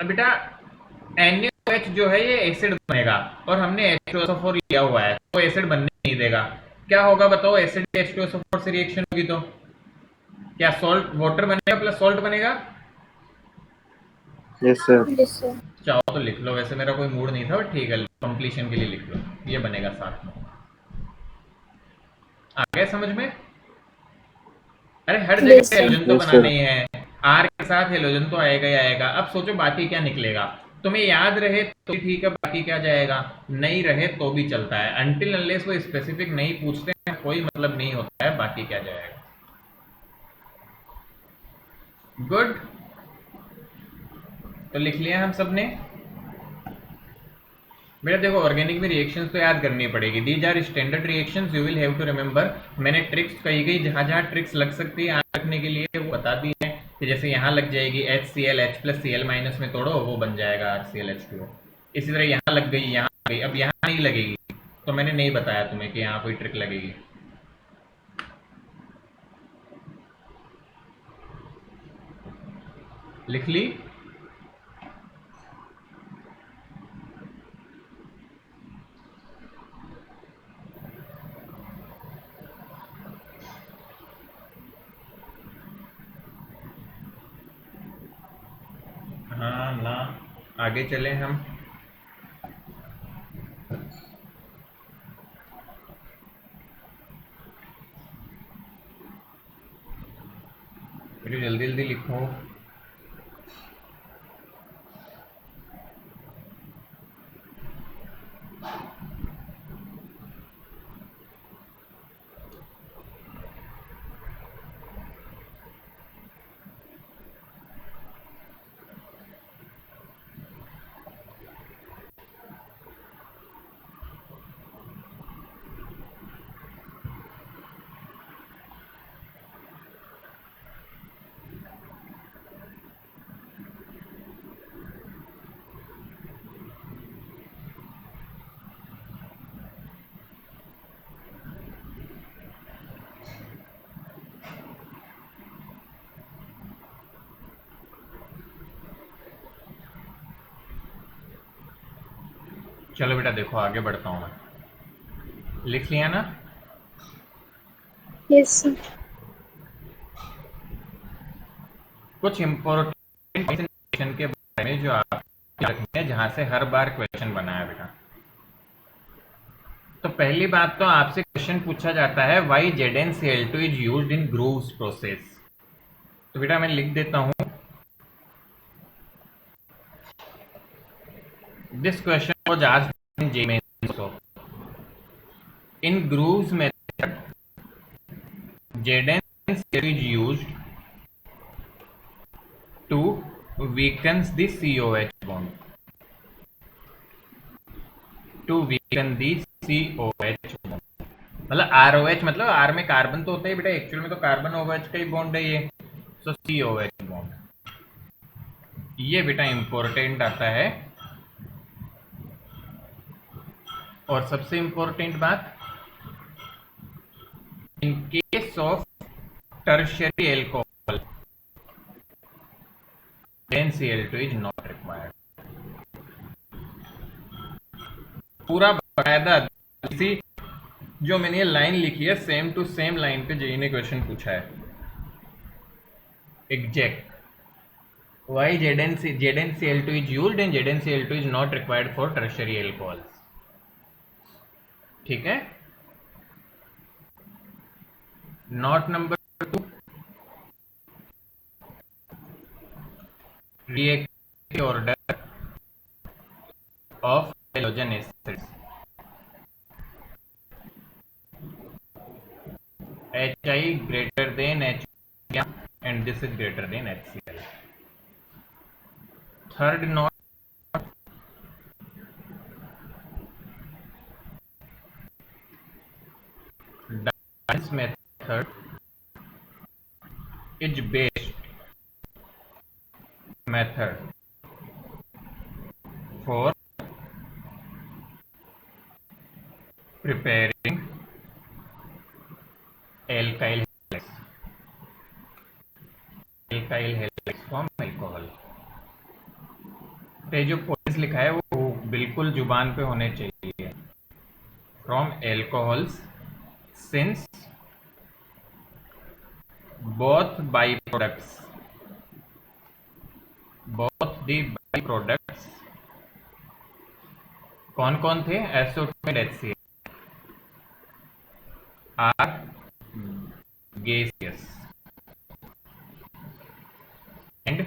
अब बेटा NaOH जो है ये एसिड बनेगा, और हमने H2SO4 लिया हुआ है तो एसिड बनने नहीं देगा। क्या होगा बताओ, एसिड H2SO4 से रिएक्शन होगी तो क्या सॉल्ट वाटर बनेगा प्लस सॉल्ट बनेगा? Yes sir. Yes sir. चाहो तो लिख लो, वैसे मेरा कोई मूड नहीं था, बट ठीक है कंप्लीशन के लिए लिख लो, ये बनेगा साथ में। आ गया समझ में? अरे हर जगह हेलोजन तो बनाना ही है, R के साथ हेलोजन तो आएगा ही आएगा। अब सोचो बाकी क्या निकलेगा, तुम्हें याद रहे तो ठीक है, बाकी क्या जाएगा, नहीं रहे तो भी चलता है। अनटिल अनलेस वो स्पेसिफिक नहीं पूछते हैं कोई मतलब नहीं होता है, बाकी क्या जाएगा। गुड, तो लिख लिया हम सब ने। बेटा देखो ऑर्गेनिक में रिएक्शंस तो याद करनी पड़ेगी, these are standard reactions, you will have to remember. मैंने ट्रिक्स कही गई, जहां जहां ट्रिक्स लग सकती है याद रखने के लिए वो बता दी है, कि जैसे यहाँ लग जाएगी HCl, H plus Cl minus में तोड़ो वो बन जाएगा RClH2O। इसी तरह यहाँ लग गई, यहाँ गई, अब यहाँ नहीं लगेगी तो मैंने नहीं बताया तुम्हें कि यहाँ कोई ट्रिक लगेगी। लिख ली? हाँ ना, आगे चले हम। जल्दी जल्दी लिखो। चलो बेटा देखो आगे बढ़ता हूँ मैं, लिख लिया ना? Yes sir. कुछ इंपॉर्टेंट के बारे में जो आप रखने हैं, जहां से हर बार क्वेश्चन बना है बेटा। तो पहली बात तो आपसे क्वेश्चन पूछा जाता है why ZnCl2 is used in Groove's process. तो बेटा मैं लिख देता हूं, this question was asked in JEE also. In grooves method, ZnCl2 is used weakens the COH bond. To weaken the COH bond. मतलब ROH मतलब R में carbon तो होता है बेटा, एक्चुअल में तो कार्बन OH का ही बॉन्ड है ये, सो COH बॉन्ड। ये बेटा इंपॉर्टेंट आता है। और सबसे इंपॉर्टेंट बात, in case of tertiary alcohol then Cl2 is not required। पूरा बकायदा इसी जो मैंने ये लाइन लिखी है सेम टू सेम लाइन पे जेई ने क्वेश्चन पूछा है exact. Why ZnCl2 is used and ZnCl2 is not required for tertiary alcohols। ठीक है। Note number 2, reactive order of halogen acids। HI greater than H and this is greater than HCl। Third note, Dines method is best method for preparing alkyl halides from alcohol। तो जो points लिखा है वो बिल्कुल जुबान पे होने चाहिए। From alcohols since both byproducts कौन कौन थे, SO2 and HCl are gaseous and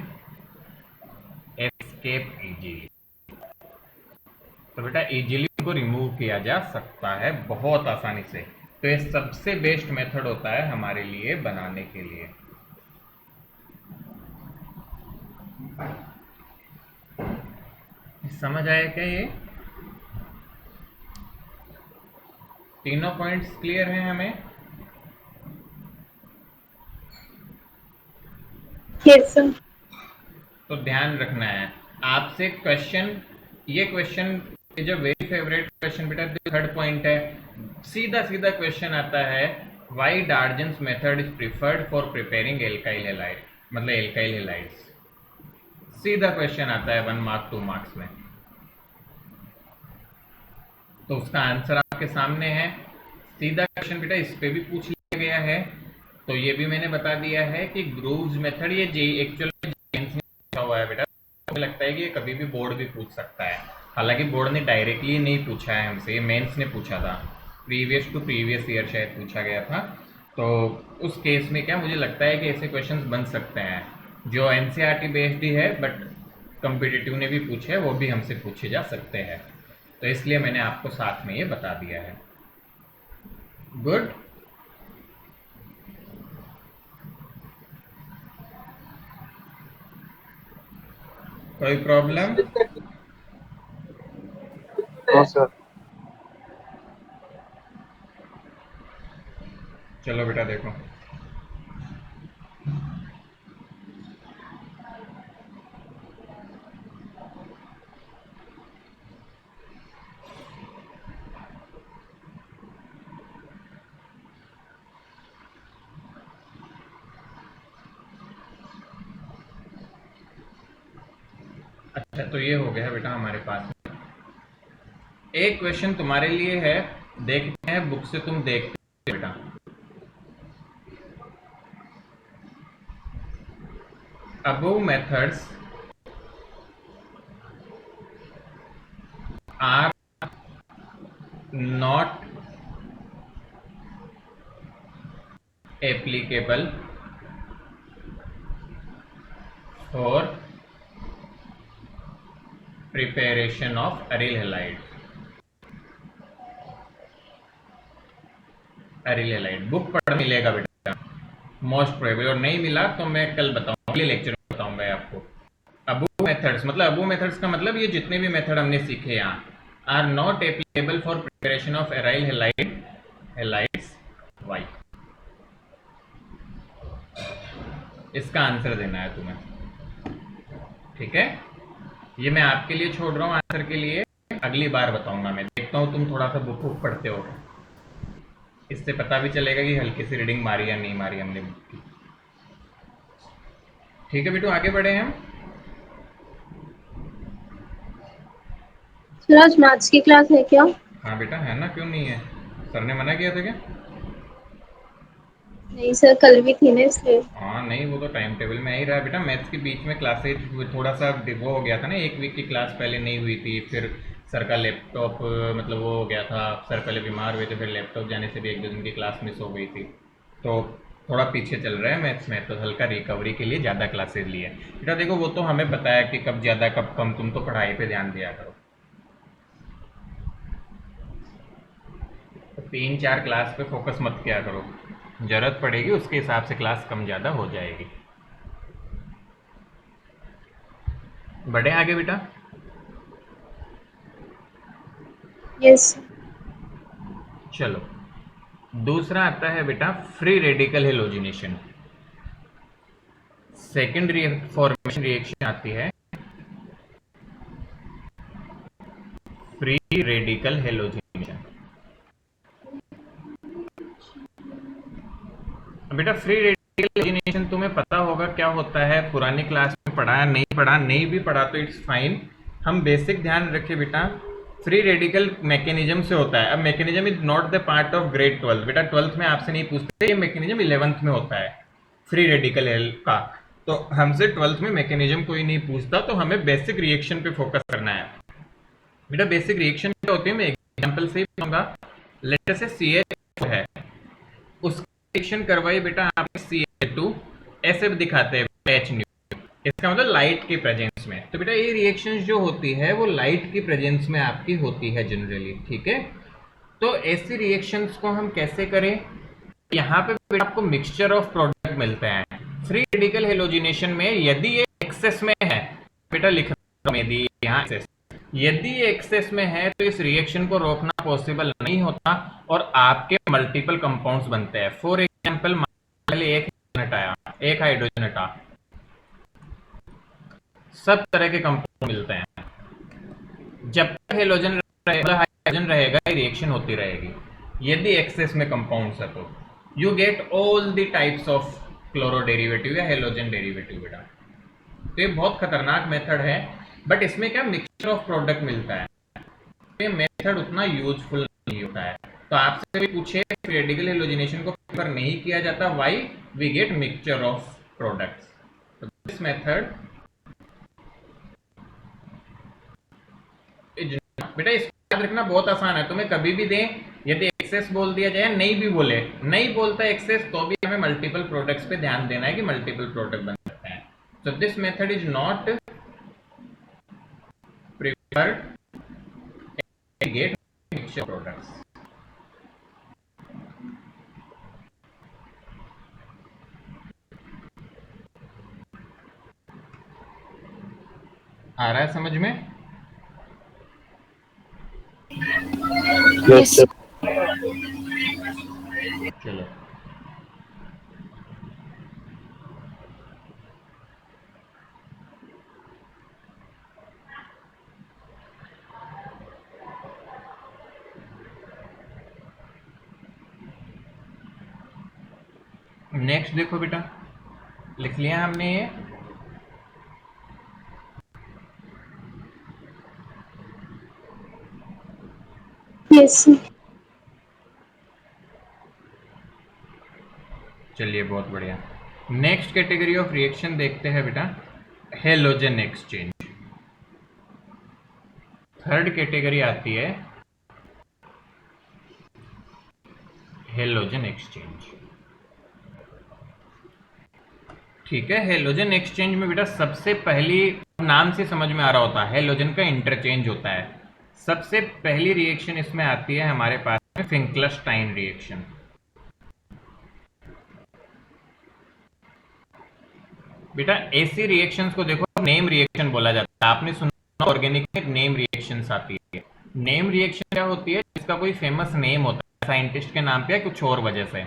escape easily। तो बेटा इजीली को रिमूव किया जा सकता है बहुत आसानी से। तो ये सबसे बेस्ट मेथड होता है हमारे लिए बनाने के लिए। समझ आया क्या ये? तीनों पॉइंट्स क्लियर हैं हमें? Yes sir. तो ध्यान रखना है आपसे क्वेश्चन, ये क्वेश्चन जो वेरी फेवरेट क्वेश्चन बेटा थर्ड पॉइंट है, सीधा सीधा क्वेश्चन आता है why Darzens method is preferred for preparing alkyl halide, मतलब एल्काइल हैलाइड्स। सीधा क्वेश्चन आता है 1 मार्क 2 मार्क्स में। तो उसका आंसर आपके सामने है। सीधा क्वेश्चन बेटा इस पे भी पूछ लिया गया है। तो ये भी मैंने बता दिया है कि ग्रूव्स मेथड ये एक्चुअल में पूछा हुआ है बेटा। मुझे लगता है कि ये कभी भी बोर्ड भी पूछ सकता है। हालांकि बोर्ड ने डायरेक्टली नहीं पूछा है हमसे, मेंस ने पूछा था, प्रीवियस टू प्रीवियस ईयर शायद पूछा गया था। तो उस केस में क्या मुझे लगता है कि ऐसे क्वेश्चंस बन सकते हैं जो एनसीईआरटी बेस्ड ही है, बट कॉम्पिटिटिव ने भी पूछे, वो भी हमसे पूछे जा सकते हैं। तो इसलिए मैंने आपको साथ में ये बता दिया है। गुड। कोई प्रॉब्लम? No sir. चलो बेटा देखो, अच्छा तो ये हो गया बेटा हमारे पास। एक क्वेश्चन तुम्हारे लिए है, देखते हैं बुक से तुम देखते हो बेटा। Above methods are not applicable for preparation of aryl halide। Aryl halide book पढ़ मिलेगा बेटा मोस्ट प्रोबेबल, और नहीं मिला तो मैं कल बताऊंगा, अगले लेक्चर में बताऊंगा आपको। मेथड्स, मतलब अबो मेथड्स का मतलब ये जितने भी मेथड हमने सीखे यहाँ are not applicable for preparation of aryl halides why. इसका आंसर देना है तुम्हें, ठीक है। ये मैं आपके लिए छोड़ रहा हूँ, आंसर के लिए अगली बार बताऊंगा। मैं देखता हूँ तुम थोड़ा सा बुक पढ़ते हो, इससे पता भी चलेगा कि हल्की सी रीडिंग मारी या नहीं मारी हमने बुक की। ठीक है बेटू, आगे बढ़े हम। सर आज मैथ्स की क्लास है क्या? हाँ बेटा है ना, क्यों नहीं है, सर ने मना किया था क्या? नहीं सर, कल भी थी ना इसलिए। हाँ नहीं, वो तो टाइम टेबल में ही रहा बेटा। मैथ्स के बीच में क्लासेज थोड़ा सा वो हो गया था ना, एक वीक की क्लास पहले नहीं हुई थी, फिर सर का लैपटॉप मतलब वो हो गया था, सर पहले बीमार हुए थे, फिर लैपटॉप जाने से भी एक दो दिन की क्लास मिस हो गई थी, तो थोड़ा पीछे चल रहा है मैथ्स में, तो हल्का रिकवरी के लिए ज़्यादा क्लासेज लिए बेटा। देखो वो तो हमें पता है कि कब ज़्यादा कब कम, तुम तो पढ़ाई पे ध्यान दिया करो। तो 3-4 क्लास पे फोकस मत किया करो, ज़रूरत पड़ेगी उसके हिसाब से क्लास कम ज़्यादा हो जाएगी। बढ़े आगे बेटा। यस। चलो दूसरा आता है बेटा free radical halogenation. Second formation reaction आती है फ्री रेडिकल हेलोजिनेशन। बेटा फ्री रेडिकल हेलोजिनेशन तुम्हें पता होगा क्या होता है, पुरानी क्लास में पढ़ा, नहीं भी पढ़ा तो इट्स फाइन। हम बेसिक ध्यान रखें बेटा, फ्री रेडिकल मैकेनिज्म से होता है। अब mechanism is not the part of grade 12 बेटा, 12th में आपसे नहीं पूछते, ये मैकेनिज्म 11th में होता है फ्री रेडिकल का। तो हमसे 12th में मैकेनिज्म कोई नहीं पूछता, तो हमें बेसिक रिएक्शन पे फोकस करना है बेटा। बेसिक रिएक्शन क्या होती है, मैं एग्जांपल से ही बताऊंगा। लेटर से CH है, उसकी रिएक्शन करवाई बेटा आपने Ca2, ऐसे भी दिखाते हैं H न्यू, इसका मतलब लाइट की प्रेजेंस में। तो बेटा ये रिएक्शन जो होती है वो लाइट की प्रेजेंस में आपकी होती है जनरली, ठीक है। तो ऐसी रिएक्शंस को हम कैसे करें, यहाँ पे बेटा आपको मिक्सचर ऑफ प्रोडक्ट मिलते हैं फ्री रेडिकल हेलोजिनेशन में। यदि ये एक्सेस में है बेटा, लिख रहा हूं यदि यहाँ एक्सेस, यदि ये एक्सेस में है तो इस रिएक्शन को रोकना पॉसिबल नहीं होता और आपके मल्टीपल कंपाउंड्स बनते हैं। फॉर एग्जांपल एक हटाया, एक हाइड्रोजन हटा, सब तरह के कंपाउंड मिलते हैं। जब तक हेलोजन हाइड्रोजन रहेगा रिएक्शन होती रहेगी। यदि एक्सेस में कंपाउंड्स है तो you get all the types of chloro derivative या हेलोजन डेरिवेटिव बेटा। तो ये बहुत खतरनाक मेथड है, बट इसमें क्या मिक्सचर ऑफ प्रोडक्ट मिलता है, ये मेथड उतना यूजफुल नहीं होता है। तो आपसे भी पूछे रेडिकल हेलोजिनेशन को प्रेफर नहीं किया जाता, why, we get mixture of products. तो दिस मेथड बेटा इसको याद रखना बहुत आसान है, तुम्हें कभी भी दें, यदि एक्सेस बोल दिया जाए, नहीं भी बोले, नहीं बोलता एक्सेस, तो भी हमें मल्टीपल प्रोडक्ट्स पे ध्यान देना है कि मल्टीपल प्रोडक्ट बन सकते हैं। So this method is not preferred get mixture products. आ रहा है समझ में? Yes, sir. चलो नेक्स्ट देखो बेटा, लिख लिया हमने ये। यस। चलिए बहुत बढ़िया। नेक्स्ट कैटेगरी ऑफ रिएक्शन देखते हैं बेटा, हेलोजन एक्सचेंज। थर्ड कैटेगरी आती है हेलोजन एक्सचेंज, ठीक है। हेलोजन एक्सचेंज में बेटा सबसे पहली, नाम से समझ में आ रहा होता है, हेलोजन का इंटरचेंज होता है। सबसे पहली रिएक्शन इसमें आती है हमारे पास में फिंक्लस्टाइन रिएक्शन। बेटा एसी रिएक्शंस को देखो नेम रिएक्शन बोला जाता है। आपने सुना ऑर्गेनिक में नेम रिएक्शंस आती है। नेम रिएक्शन क्या होती है? जिसका कोई फेमस नेम होता है साइंटिस्ट के नाम पे या कुछ और वजह से।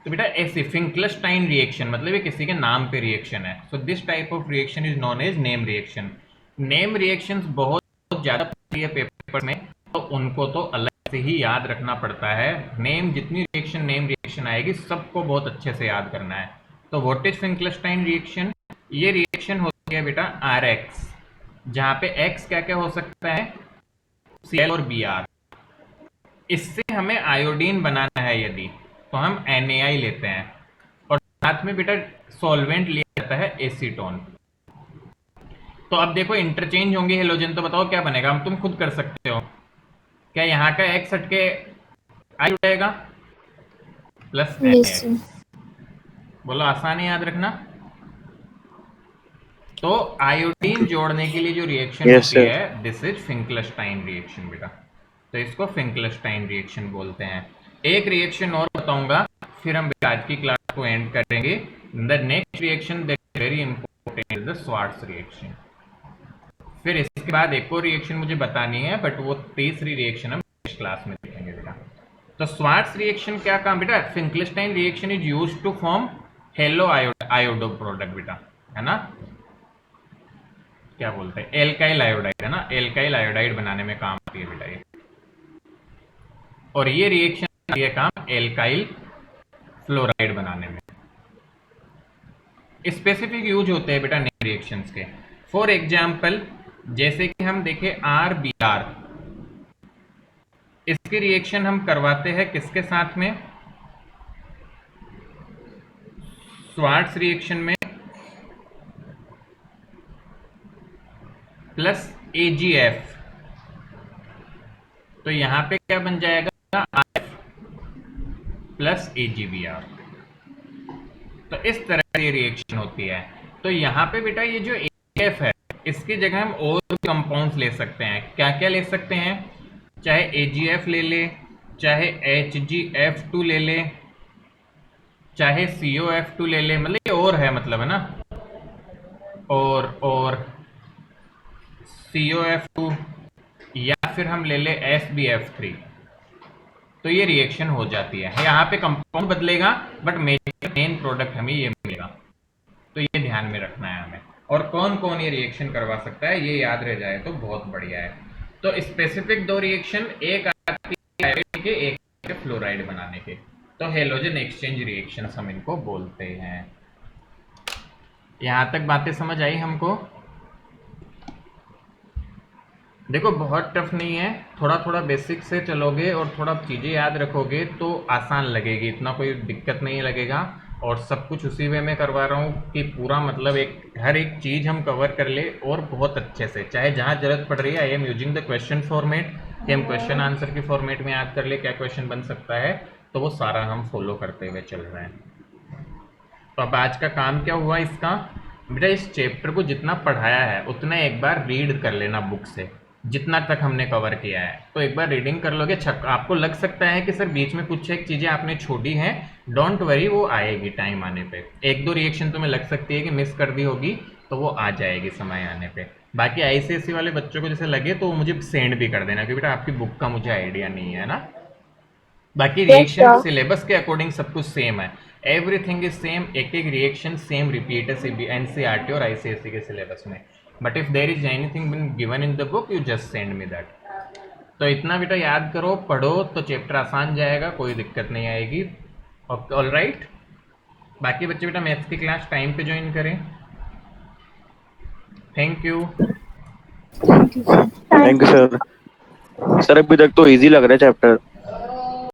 तो बेटा ऐसी फिंकलस्टाइन रिएक्शन मतलब ये किसी के नाम पे रिएक्शन है। So this type of reaction is known as name reaction. Name reactions बहुत ज्यादा है पेपर में, तो उनको तो अलग से ही याद रखना पड़ता है। नेम जितनी नेम रिएक्शन आएगी सबको बहुत अच्छे से याद करना है। तो व्हाट इज फिंकलस्टाइन रिएक्शन? ये रिएक्शन होती है बेटा RX, जहां पे X क्या क्या हो सकता है? Cl और Br। इससे हमें आयोडीन बनाना है यदि, तो हम NaI लेते हैं और साथ में बेटा सॉल्वेंट लिया जाता है एसीटोन। तो अब देखो इंटरचेंज होंगे हेलोजन, तो बताओ क्या बनेगा? हम तुम खुद कर सकते हो। क्या यहाँ का X हट के I हो जाएगा प्लस Yes, sir. बोलो, आसान है याद रखना। तो आयोडीन जोड़ने के लिए जो रिएक्शन Yes, होती sir. है दिस इज फिंकलस्टाइन रिएक्शन बेटा। तो इसको फिंकलस्टाइन रिएक्शन बोलते हैं। एक रिएक्शन और बताऊंगा, फिर हम आज की क्लास को एंड करेंगे। The next reaction that is very important is the Swarts reaction. फिर इसके बाद एक और रिएक्शन मुझे बतानी है, बट वो तीसरी रिएक्शन हम नेक्स्ट क्लास में देखेंगे बेटा। तो स्वार्ट्ज रिएक्शन क्या काम बेटा? Finkelstein reaction is used to form halo iodo product बेटा, है ना? क्या बोलते हैं? एल्काइल आयोडाइड, है ना? एल्काइल आयोडाइड बनाने में काम आती है बेटा ये। और ये रिएक्शन ये काम एल्काइल फ्लोराइड बनाने में। स्पेसिफिक यूज होते हैं बेटा नेम रिएक्शंस के। फॉर एग्जांपल जैसे कि हम देखें RBr, इसकी रिएक्शन हम करवाते हैं किसके साथ में? स्वार्ट्ज रिएक्शन में प्लस AgF। तो यहां पे क्या बन जाएगा? RF plus AgBr। तो इस तरह से रिएक्शन होती है। तो यहाँ पे बेटा ये जो AgF है इसकी जगह हम और कंपाउंड्स ले सकते हैं। क्या क्या ले सकते हैं? चाहे AgF ले ले, चाहे HgF2 ले ले, चाहे COF2 ले ले, मतलब ये और है, मतलब है ना, और COF2, या फिर हम ले ले SbF3। तो ये रिएक्शन हो जाती है। यहाँ पे कंपाउंड बदलेगा बट मेन प्रोडक्ट हमें ये मिलेगा। तो ये ध्यान में रखना है हमें। और कौन कौन ये रिएक्शन करवा सकता है ये याद रह जाए तो बहुत बढ़िया है। तो स्पेसिफिक दो रिएक्शन, एक आती है आयोडीन के, एक है फ्लोराइड बनाने के। तो हेलोजन एक्सचेंज रिएक्शंस हम इनको बोलते हैं। यहाँ तक बातें समझ आई हमको? देखो बहुत टफ नहीं है, थोड़ा थोड़ा बेसिक से चलोगे और थोड़ा चीज़ें याद रखोगे तो आसान लगेगी, इतना कोई दिक्कत नहीं लगेगा। और सब कुछ उसी वे में करवा रहा हूँ कि पूरा मतलब हर एक चीज़ हम कवर कर ले और बहुत अच्छे से, चाहे जहाँ जरूरत पड़ रही है। I am using the question format कि हम क्वेश्चन आंसर के फॉर्मेट में याद कर ले क्या क्वेश्चन बन सकता है, तो वो सारा हम फॉलो करते हुए चल रहे हैं। तो अब आज का काम क्या हुआ इसका? बेटा इस चैप्टर को जितना पढ़ाया है उतना एक बार रीड कर लेना बुक से, जितना तक हमने कवर किया है। तो एक बार रीडिंग कर लोगे, आपको लग सकता है कि सर बीच में कुछ एक चीज़ें आपने छोड़ी हैं, डोंट वरी, वो आएगी टाइम आने पे। एक दो रिएक्शन तुम्हें लग सकती है कि मिस कर दी होगी, तो वो आ जाएगी समय आने पे। बाकी ICSE वाले बच्चों को जैसे लगे तो मुझे सेंड भी कर देना, क्योंकि बेटा आपकी बुक का मुझे आइडिया नहीं है ना। बाकी रिएक्शन सिलेबस के अकॉर्डिंग सब कुछ सेम है, एवरीथिंग इज सेम। एक एक रिएक्शन सेम रिपीट है NCERT और ICSE के सिलेबस में। But if there is anything been given in the book you just send me that. तो इतना बेटा याद करो, पढ़ो तो चैप्टर आसान जाएगा, कोई दिक्कत नहीं आएगी। All right. बाकी बच्चे बेटा मैथ्स की क्लास टाइम पे ज्वाइन करें। Thank you. Thank you sir. Sir अभी तक तो इजी लग रहा है चैप्टर।